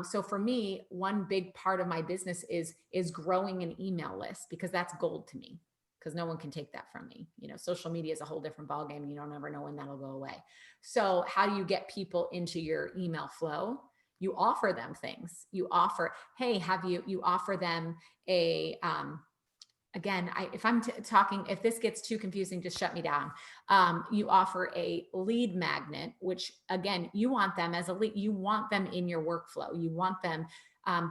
So for me, one big part of my business is growing an email list, because that's gold to me, because no one can take that from me. Social media is a whole different ballgame, and you don't ever know when that'll go away. So how do you get people into your email flow? You offer them things. You offer, hey, you offer them a, again, if I'm talking, if this gets too confusing, just shut me down. You offer a lead magnet, which, again, you want them as a lead. You want them in your workflow. You want them,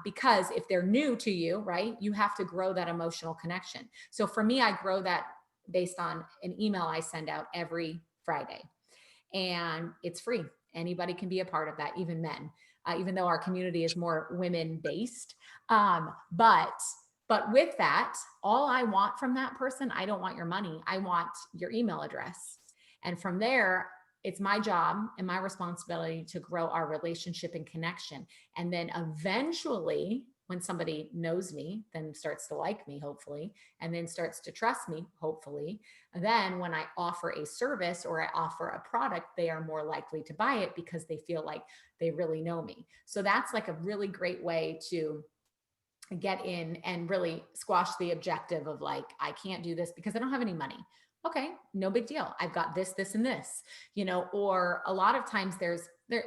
because if they're new to you, right, you have to grow that emotional connection. So for me, I grow that based on an email I send out every Friday, and it's free. Anybody can be a part of that, even men, even though our community is more women based. But with that, all I want from that person, I don't want your money. I want your email address. And from there, it's my job and my responsibility to grow our relationship and connection. And then eventually, when somebody knows me, then starts to like me, hopefully, and then starts to trust me, hopefully, then when I offer a service or I offer a product, they are more likely to buy it, because they feel like they really know me. So that's, like, a really great way to get in and really squash the objective of, like, I can't do this because I don't have any money. Okay, no big deal. I've got this, and this, or a lot of times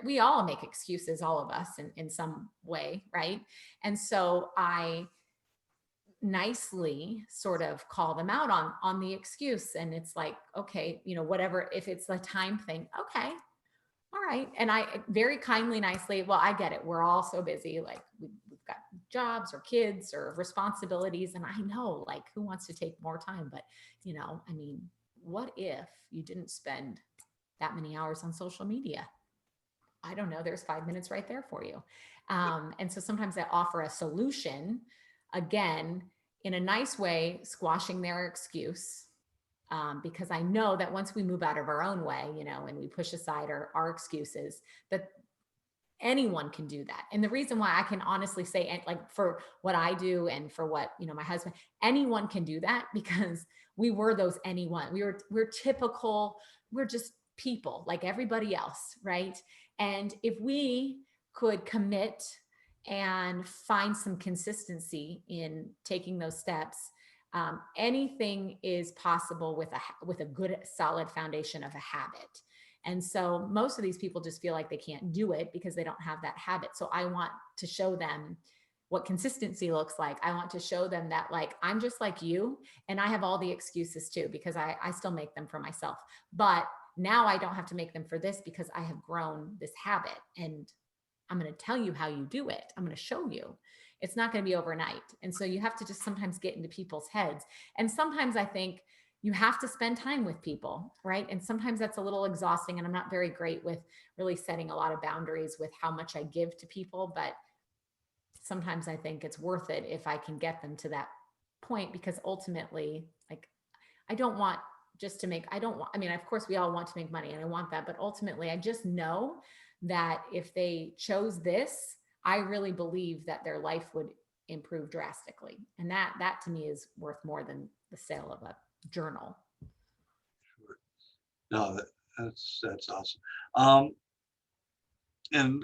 we all make excuses, all of us, in some way, right? And so I nicely sort of call them out on the excuse, and it's like, okay, whatever, if it's the time thing, okay, all right. And I very kindly, nicely, well, I get it. We're all so busy. Like, we've got jobs or kids or responsibilities. And I know, like, who wants to take more time? But, I mean, what if you didn't spend that many hours on social media? I don't know. There's 5 minutes right there for you. And so sometimes I offer a solution, again, in a nice way, squashing their excuse, because I know that once we move out of our own way, and we push aside our excuses, that anyone can do that. And the reason why I can honestly say, and, like, for what I do and for what, my husband, anyone can do that, because we were those anyone. We're typical, we're just people like everybody else, right? And if we could commit and find some consistency in taking those steps, anything is possible with a good solid foundation of a habit. And so most of these people just feel like they can't do it because they don't have that habit. So I want to show them what consistency looks like. I want to show them that, like, I'm just like you, and I have all the excuses too, because I still make them for myself. But now I don't have to make them for this because I have grown this habit, and I'm going to tell you how you do it. I'm going to show you. It's not going to be overnight. And so you have to just sometimes get into people's heads. And sometimes I think you have to spend time with people, right? And sometimes that's a little exhausting. And I'm not very great with really setting a lot of boundaries with how much I give to people. But sometimes I think it's worth it if I can get them to that point, because ultimately, like, I don't want just to make, I don't want, I mean, of course we all want to make money and I want that, but ultimately I just know that if they chose this, I really believe that their life would improve drastically. And that to me is worth more than the sale of a journal. No, that's awesome. Um, and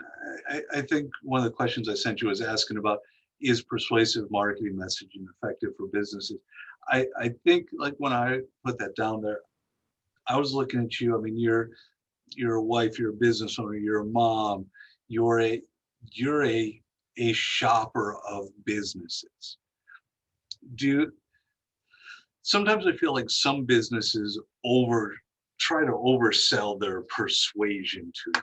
I think one of the questions I sent you was asking about, is persuasive marketing messaging effective for businesses? I think, like, when I put that down there, I was looking at you. I mean, you're a wife, you're a business owner, you're a mom, you're a you're a shopper of businesses. Do you, sometimes I feel like some businesses try to oversell their persuasion to you.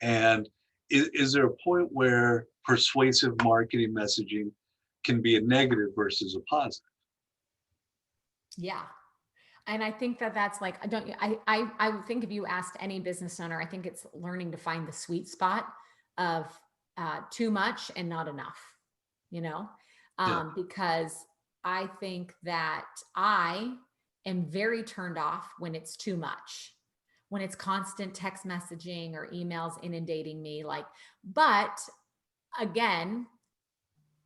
And is there a point where persuasive marketing messaging can be a negative versus a positive? Yeah. And I think that that's like, I would think if you asked any business owner, I think it's learning to find the sweet spot of too much and not enough, you know, Yeah. because I think that I am very turned off when it's too much, when it's constant text messaging or emails inundating me. Like, but again,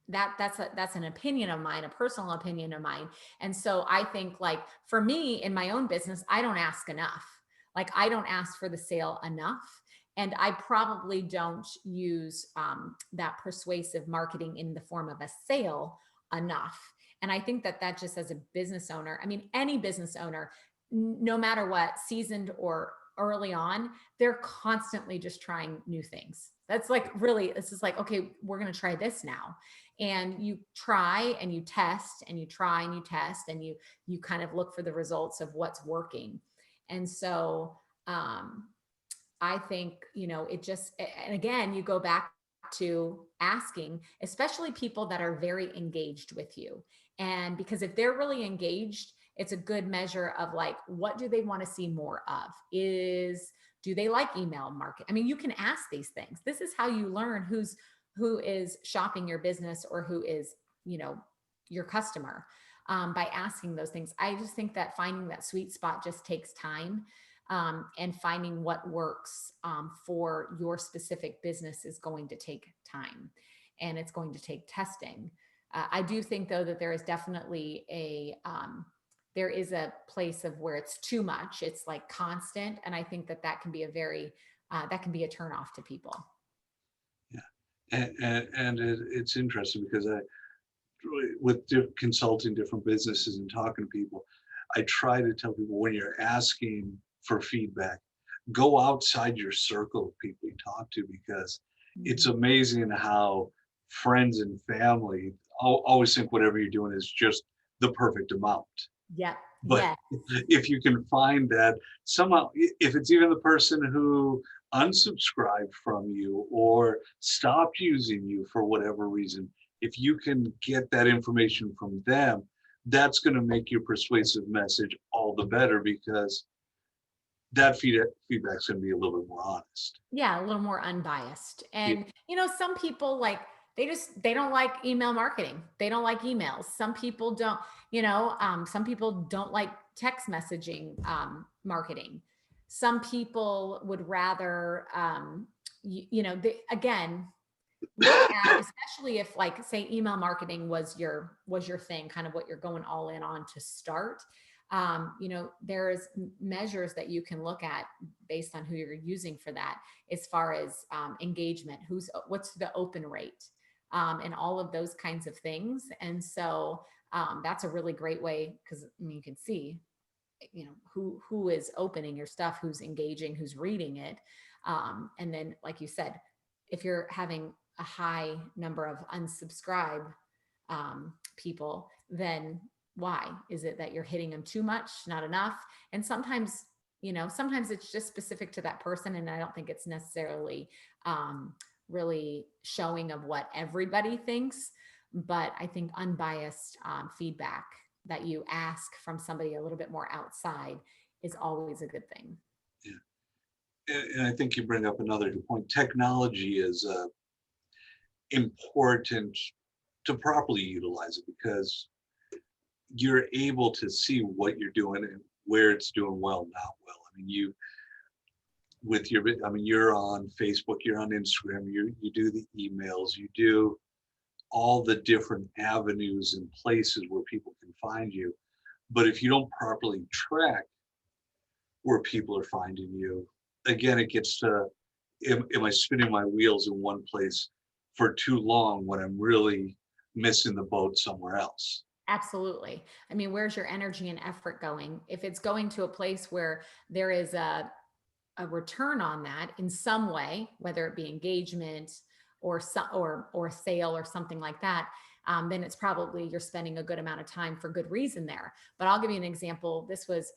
that's an opinion of mine, a personal opinion of mine. And so I think, like, for me in my own business, I don't ask enough. Like, I don't ask for the sale enough. And I probably don't use that persuasive marketing in the form of a sale enough. And I think that that just, as a business owner, I mean, any business owner, no matter what, seasoned or early on, they're constantly just trying new things. That's like, really, it's just like, okay, we're going to try this now. And you try and you test and you try and you test and you kind of look for the results of what's working. And so I think, you know, it just, and again, you go back to asking, especially people that are very engaged with you. And because if they're really engaged, it's a good measure of, like, what do they want to see more of? Do they like email market? I mean, you can ask these things. This is how you learn who is shopping your business or who is, you know, your customer, by asking those things. I just think that finding that sweet spot just takes time, and finding what works for your specific business is going to take time, and it's going to take testing. I do think, though, that there is definitely there is a place of where it's too much. It's like constant, and I think that that can be a very that can be a turn off to people. Yeah. And it's interesting because with consulting different businesses and talking to people, I try to tell people, when you're asking for feedback, go outside your circle of people you talk to, because it's Mhm. amazing how friends and family always think whatever you're doing is just the perfect amount. Yep. But Yeah. if you can find that somehow, if it's even the person who unsubscribed from you or stopped using you for whatever reason, if you can get that information from them, that's going to make your persuasive message all the better, because that feedback's going to be a little bit more honest. Yeah, a little more unbiased. Yeah. And, you know, some people, like, they don't like email marketing. They don't like emails. Some people don't, you know, some people don't like text messaging marketing. Some people would rather, you know, again, look at, especially if, like, say email marketing was your thing, kind of what you're going all in on to start. You know, there's measures that you can look at based on who you're using for that, as far as engagement, what's the open rate, and all of those kinds of things. And so that's a really great way, because I mean, you can see who is opening your stuff, who's engaging, who's reading it. And then, like you said, if you're having a high number of unsubscribe people, then why is it that you're hitting them too much, not enough? And sometimes, sometimes it's just specific to that person. And I don't think it's necessarily really showing of what everybody thinks, but I think unbiased feedback that you ask from somebody a little bit more outside is always a good thing. Yeah. And I think you bring up another good point. Technology is important to properly utilize it, because you're able to see what you're doing and where it's doing well, not well. I mean, you're on Facebook, you're on Instagram, you do the emails, you do all the different avenues and places where people can find you. But if you don't properly track where people are finding you, again, it gets to, am I spinning my wheels in one place for too long when I'm really missing the boat somewhere else? Absolutely. I mean, where's your energy and effort going? If it's going to a place where there is a return on that in some way, whether it be engagement or or sale or something like that, then it's probably you're spending a good amount of time for good reason there. But I'll give you an example. This was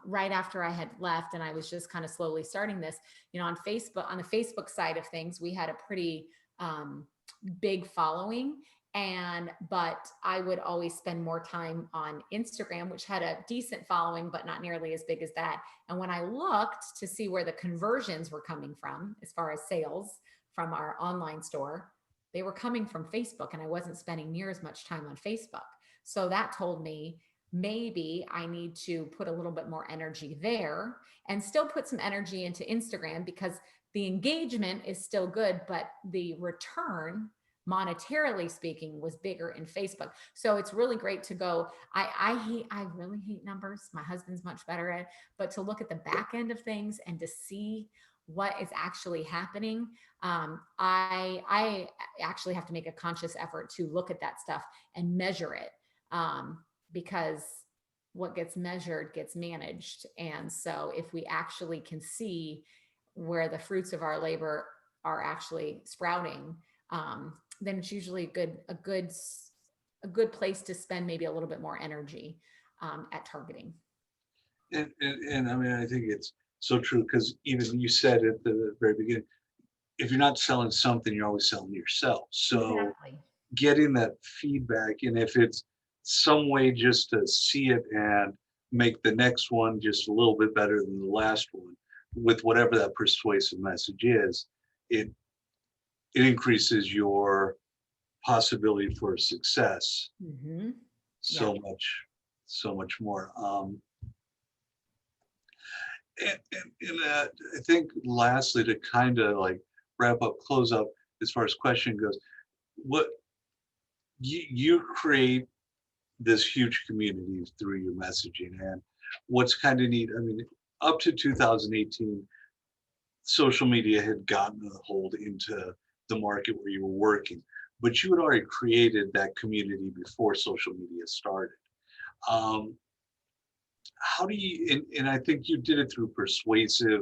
right after I had left, and I was just kind of slowly starting this. On Facebook, on the Facebook side of things, we had a pretty big following, but I would always spend more time on Instagram, which had a decent following but not nearly as big as that. And when I looked to see where the conversions were coming from as far as sales from our online store, they were coming from Facebook, and I wasn't spending near as much time on Facebook. So that told me maybe I need to put a little bit more energy there and still put some energy into Instagram, because the engagement is still good, but the return, monetarily speaking, was bigger in Facebook. So it's really great to go. I really hate numbers. My husband's much better at it, but to look at the back end of things and to see what is actually happening. I actually have to make a conscious effort to look at that stuff and measure it, because what gets measured gets managed. And so if we actually can see where the fruits of our labor are actually sprouting, then it's usually a good place to spend maybe a little bit more energy at targeting. And I mean, I think it's so true, because even you said at the very beginning, if you're not selling something, you're always selling yourself. So Exactly. getting that feedback, and if it's some way just to see it and make the next one just a little bit better than the last one, with whatever that persuasive message is, it it increases your possibility for success Mm-hmm. Yeah. so much, so much more. And I think lastly, to kind of like wrap up, close up as far as question goes, what you create this huge community through your messaging, and what's kind of neat, I mean, up to 2018, social media had gotten a hold into the market where you were working, but you had already created that community before social media started. Um, how do you, and I think you did it through persuasive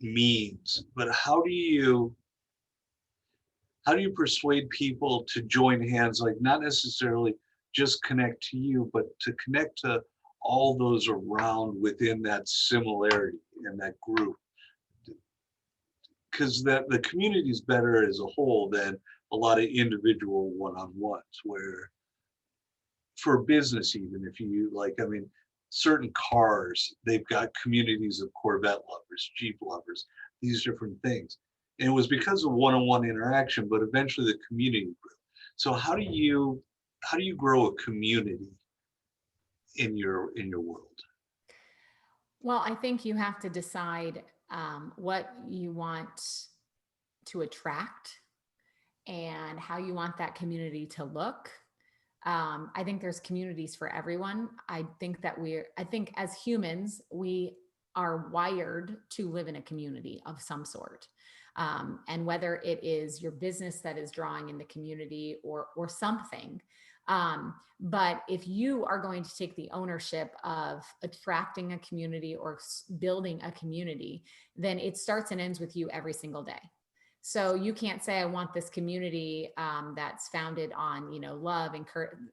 means, but how do you persuade people to join hands, like not necessarily just connect to you, but to connect to all those around within that similarity in that group? Because that the community is better as a whole than a lot of individual one-on-ones, where for business, even if you like, I mean, certain cars, they've got communities of Corvette lovers, Jeep lovers, these different things. And it was because of one-on-one interaction, but eventually the community grew. So how do you grow a community in your world? Well, I think you have to decide what you want to attract and how you want that community to look. I think there's communities for everyone. I think as humans, we are wired to live in a community of some sort. And whether it is your business that is drawing in the community or something, But if you are going to take the ownership of attracting a community or building a community, then it starts and ends with you every single day. So you can't say, I want this community that's founded on, love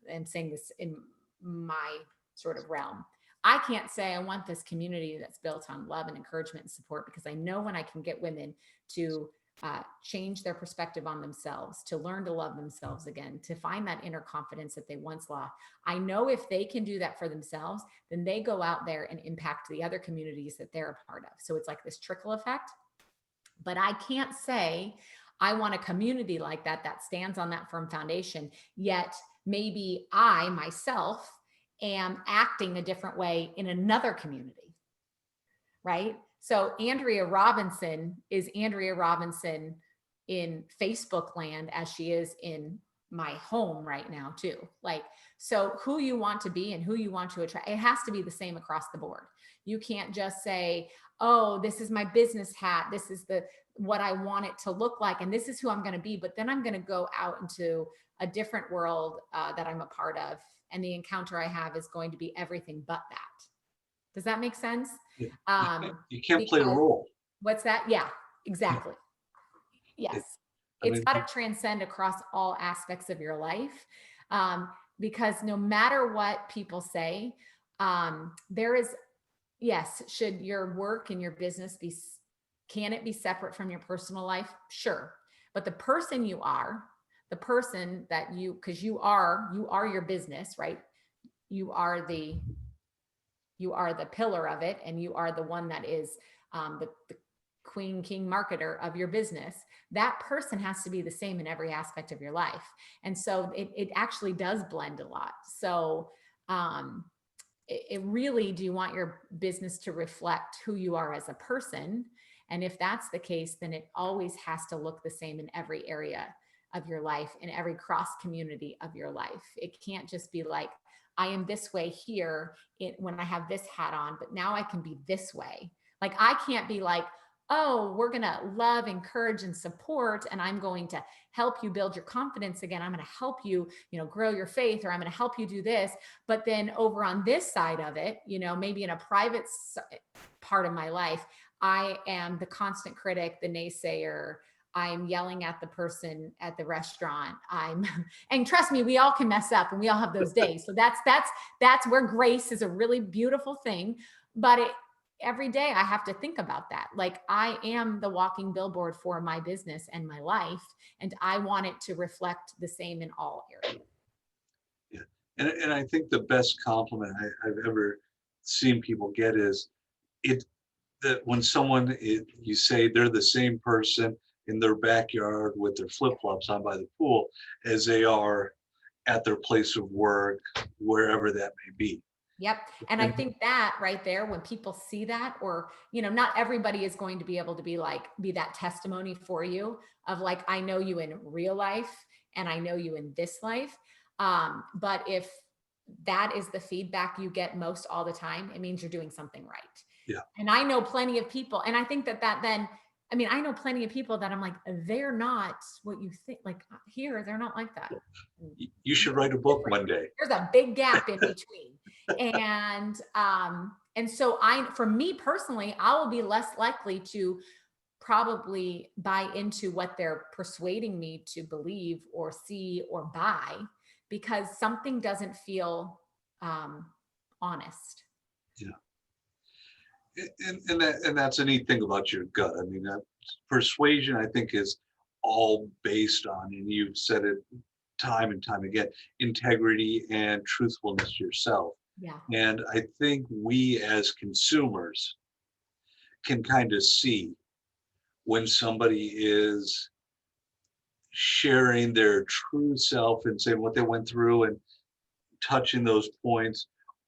and saying this in my sort of realm. I can't say I want this community that's built on love and encouragement and support, because I know when I can get women to change their perspective on themselves, to learn to love themselves again, to find that inner confidence that they once lost. I know if they can do that for themselves, then they go out there and impact the other communities that they're a part of. So it's like this trickle effect. But I can't say I want a community like that stands on that firm foundation, yet maybe I myself am acting a different way in another community, right? So Andrea Robinson is Andrea Robinson in Facebook land as she is in my home right now too. Like, so who you want to be and who you want to attract, it has to be the same across the board. You can't just say, oh, this is my business hat, this is what I want it to look like, and this is who I'm going to be, but then I'm going to go out into a different world that I'm a part of, and the encounter I have is going to be everything but that. Does that make sense? You can't play a role. What's that? Yeah, exactly. Yes. It's got to transcend across all aspects of your life, because no matter what people say, there is, yes, should your work and your business can it be separate from your personal life? Sure. But the person you are, the person that because you are your business, right? You are the pillar of it, and you are the one that is the queen, king marketer of your business. That person has to be the same in every aspect of your life. And so it actually does blend a lot. So it really, do you want your business to reflect who you are as a person? And if that's the case, then it always has to look the same in every area of your life, in every cross community of your life. It can't just be like, I am this way here when I have this hat on, but now I can be this way. Like, I can't be like, oh, we're going to love, encourage, and support, and I'm going to help you build your confidence again. I'm going to help you, grow your faith, or I'm going to help you do this. But then over on this side of it, maybe in a private part of my life, I am the constant critic, the naysayer. I'm yelling at the person at the restaurant. And trust me, we all can mess up, and we all have those days. So that's where grace is a really beautiful thing. But every day I have to think about that. Like, I am the walking billboard for my business and my life, and I want it to reflect the same in all areas. Yeah. And I think the best compliment I've ever seen people get is that when you say they're the same person in their backyard with their flip-flops on by the pool as they are at their place of work, wherever that may be. Yep. And I think that right there, when people see that, or, not everybody is going to be able to be that testimony for you of like, I know you in real life and I know you in this life. But if that is the feedback you get most all the time, it means you're doing something right. Yeah. And I know plenty of people, and I think that then, I know plenty of people that I'm like, they're not what you think, like here, they're not like that. You should write a book one day. There's a big gap in between. And so for me personally, I will be less likely to probably buy into what they're persuading me to believe or see or buy, because something doesn't feel honest. Yeah. And that's a neat thing about your gut. Persuasion, I think, is all based on, and you've said it time and time again, integrity and truthfulness to yourself. Yeah. And I think we as consumers can kind of see when somebody is sharing their true self and saying what they went through and touching those points,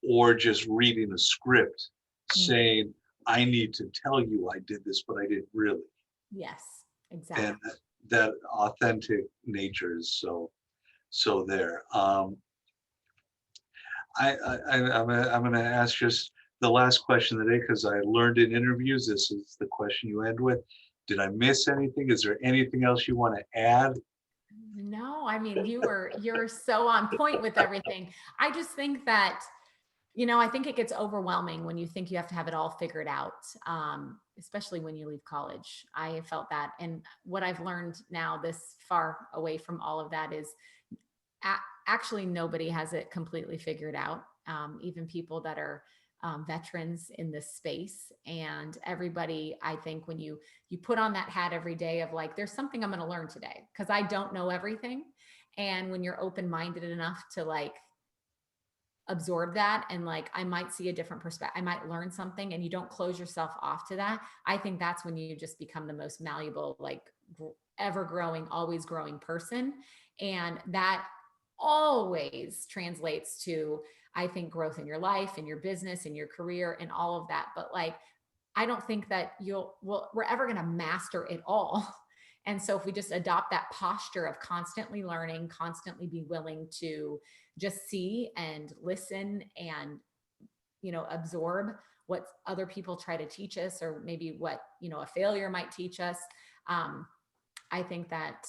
or just reading a script saying, I need to tell you I did this, but I didn't really. Yes, exactly. And that authentic nature is so there. I'm going to ask just the last question of the day, because I learned in interviews, this is the question you end with. Did I miss anything? Is there anything else you want to add? No, I mean, you're so on point with everything. I just think that, I think it gets overwhelming when you think you have to have it all figured out, especially when you leave college. I felt that. And what I've learned now, this far away from all of that, is actually nobody has it completely figured out. Even people that are veterans in this space, and everybody, I think when you put on that hat every day of like, there's something I'm going to learn today because I don't know everything. And when you're open-minded enough to like absorb that, and like I might see a different perspective, I might learn something, and you don't close yourself off to that, I think that's when you just become the most malleable, like ever growing, always growing person. And that always translates to, I think, growth in your life, in your business, in your career, and all of that. But like, I don't think that we're ever going to master it all. And so if we just adopt that posture of constantly learning, constantly be willing to just see and listen and, absorb what other people try to teach us, or maybe what, a failure might teach us. I think that,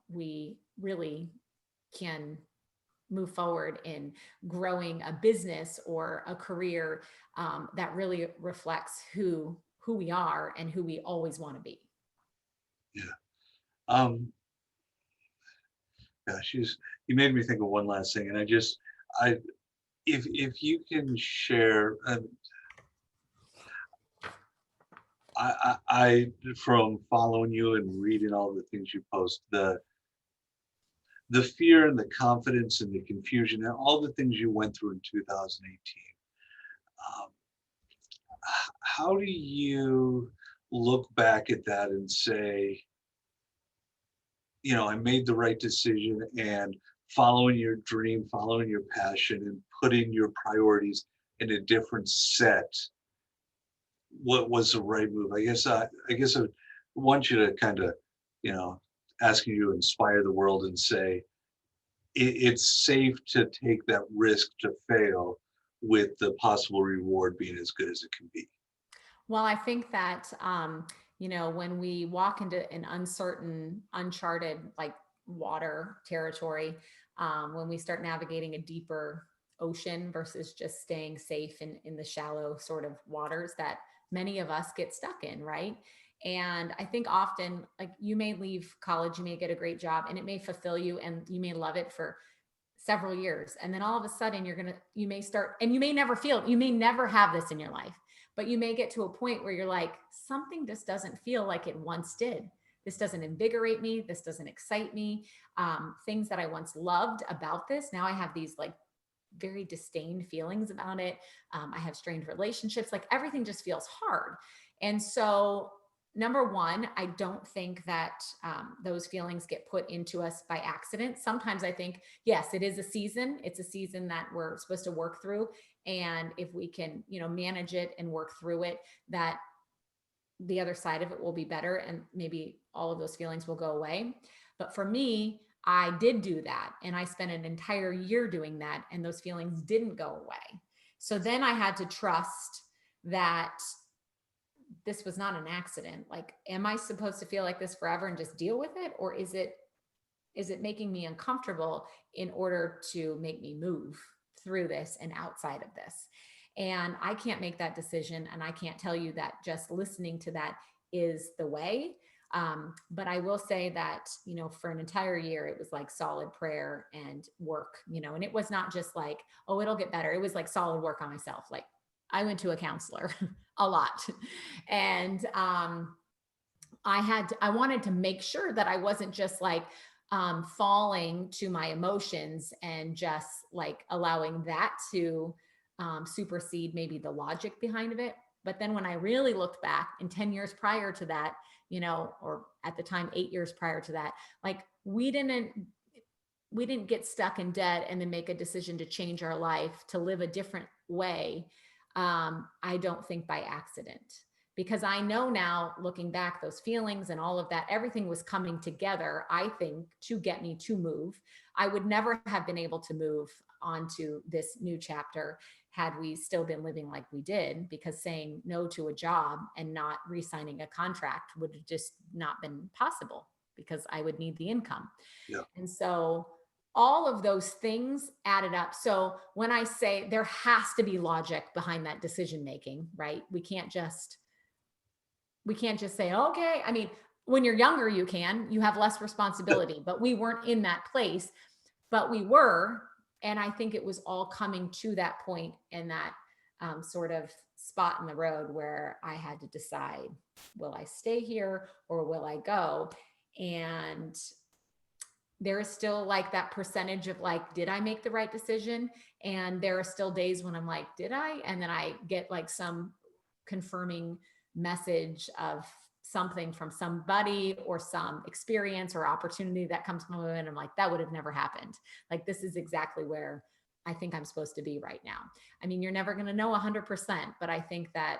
we really can move forward in growing a business or a career that really reflects who we are and who we always want to be. Yeah. Um, gosh, you made me think of one last thing, and I, if you can share, I from following you and reading all the things you post, the fear and the confidence and the confusion and all the things you went through in 2018. Um, how do you look back at that and say, I made the right decision, and following your dream, following your passion, and putting your priorities in a different set, what was the right move? I guess I want you to kind of, you know, asking you to inspire the world and say it's safe to take that risk to fail with the possible reward being as good as it can be. Well, I think that, when we walk into an uncertain, uncharted, like water territory, when we start navigating a deeper ocean versus just staying safe in the shallow sort of waters that many of us get stuck in, right? And I think often, like, you may leave college, you may get a great job, and it may fulfill you, and you may love it for several years. And then all of a sudden you may start, and you may never have this in your life, but you may get to a point where you're like, something just doesn't feel like it once did. This doesn't invigorate me. This doesn't excite me. Things that I once loved about this, now I have these like very disdained feelings about it. I have strained relationships, like everything just feels hard. And so, number one, I don't think that those feelings get put into us by accident. Sometimes I think, yes, it is a season. It's a season that we're supposed to work through. And if we can, manage it and work through it, that the other side of it will be better, and maybe all of those feelings will go away. But for me, I did do that, and I spent an entire year doing that, and those feelings didn't go away. So then I had to trust that this was not an accident. Like, am I supposed to feel like this forever and just deal with it? Or is it making me uncomfortable in order to make me move through this and outside of this? And I can't make that decision. And I can't tell you that just listening to that is the way. But I will say that, for an entire year, it was like solid prayer and work, and it was not just like, oh, it'll get better. It was like solid work on myself. Like, I went to a counselor a lot. And I wanted to make sure that I wasn't just like falling to my emotions and just like allowing that to supersede maybe the logic behind of it. But then when I really looked back in 10 years prior to that, or at the time, 8 years prior to that, like we didn't get stuck in debt and then make a decision to change our life to live a different way. I don't think by accident, because I know now, looking back, those feelings and all of that, everything was coming together, I think, to get me to move. I would never have been able to move onto this new chapter had we still been living like we did, because saying no to a job and not re-signing a contract would have just not been possible. because I would need the income. Yeah. And so all of those things added up. So when I say there has to be logic behind that decision making, right? We can't just say, okay. I mean, when you're younger, you have less responsibility, but we weren't in that place, but we were. And I think it was all coming to that point and that sort of spot in the road where I had to decide, will I stay here or will I go? And there is still like that percentage of like, did I make the right decision? And there are still days when I'm like, did I? And then I get like some confirming message of something from somebody or some experience or opportunity that comes from me. And I'm like, that would have never happened. Like, this is exactly where I think I'm supposed to be right now. I mean, you're never going to know 100%, but I think that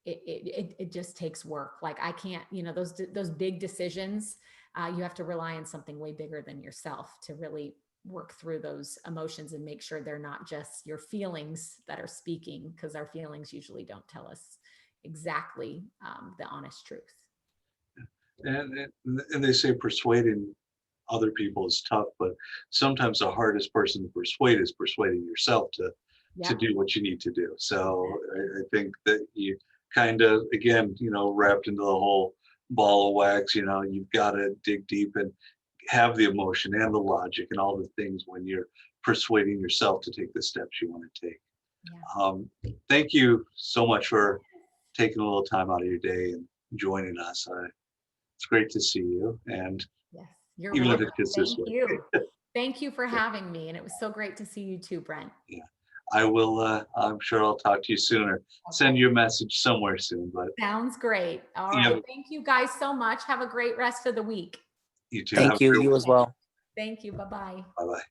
it just takes work. Like I can't, those big decisions, you have to rely on something way bigger than yourself to really work through those emotions and make sure they're not just your feelings that are speaking, because our feelings usually don't tell us exactly the honest truth. And they say persuading other people is tough, but sometimes the hardest person to persuade is persuading yourself to do what you need to do. So I think that you kind of, again, wrapped into the whole ball of wax, you've got to dig deep and have the emotion and the logic and all the things when you're persuading yourself to take the steps you want to take. Thank you so much for taking a little time out of your day and joining us. It's great to see you. And yes, you're even welcome. if it's Thank this way. you. Thank you for having me. And it was so great to see you too, Brent. Yeah. I will, I'm sure I'll talk to you soon or send you a message somewhere soon. But sounds great. All right. Thank you guys so much. Have a great rest of the week. You too. Thank you. You as well. Thank you. Bye-bye. Bye-bye.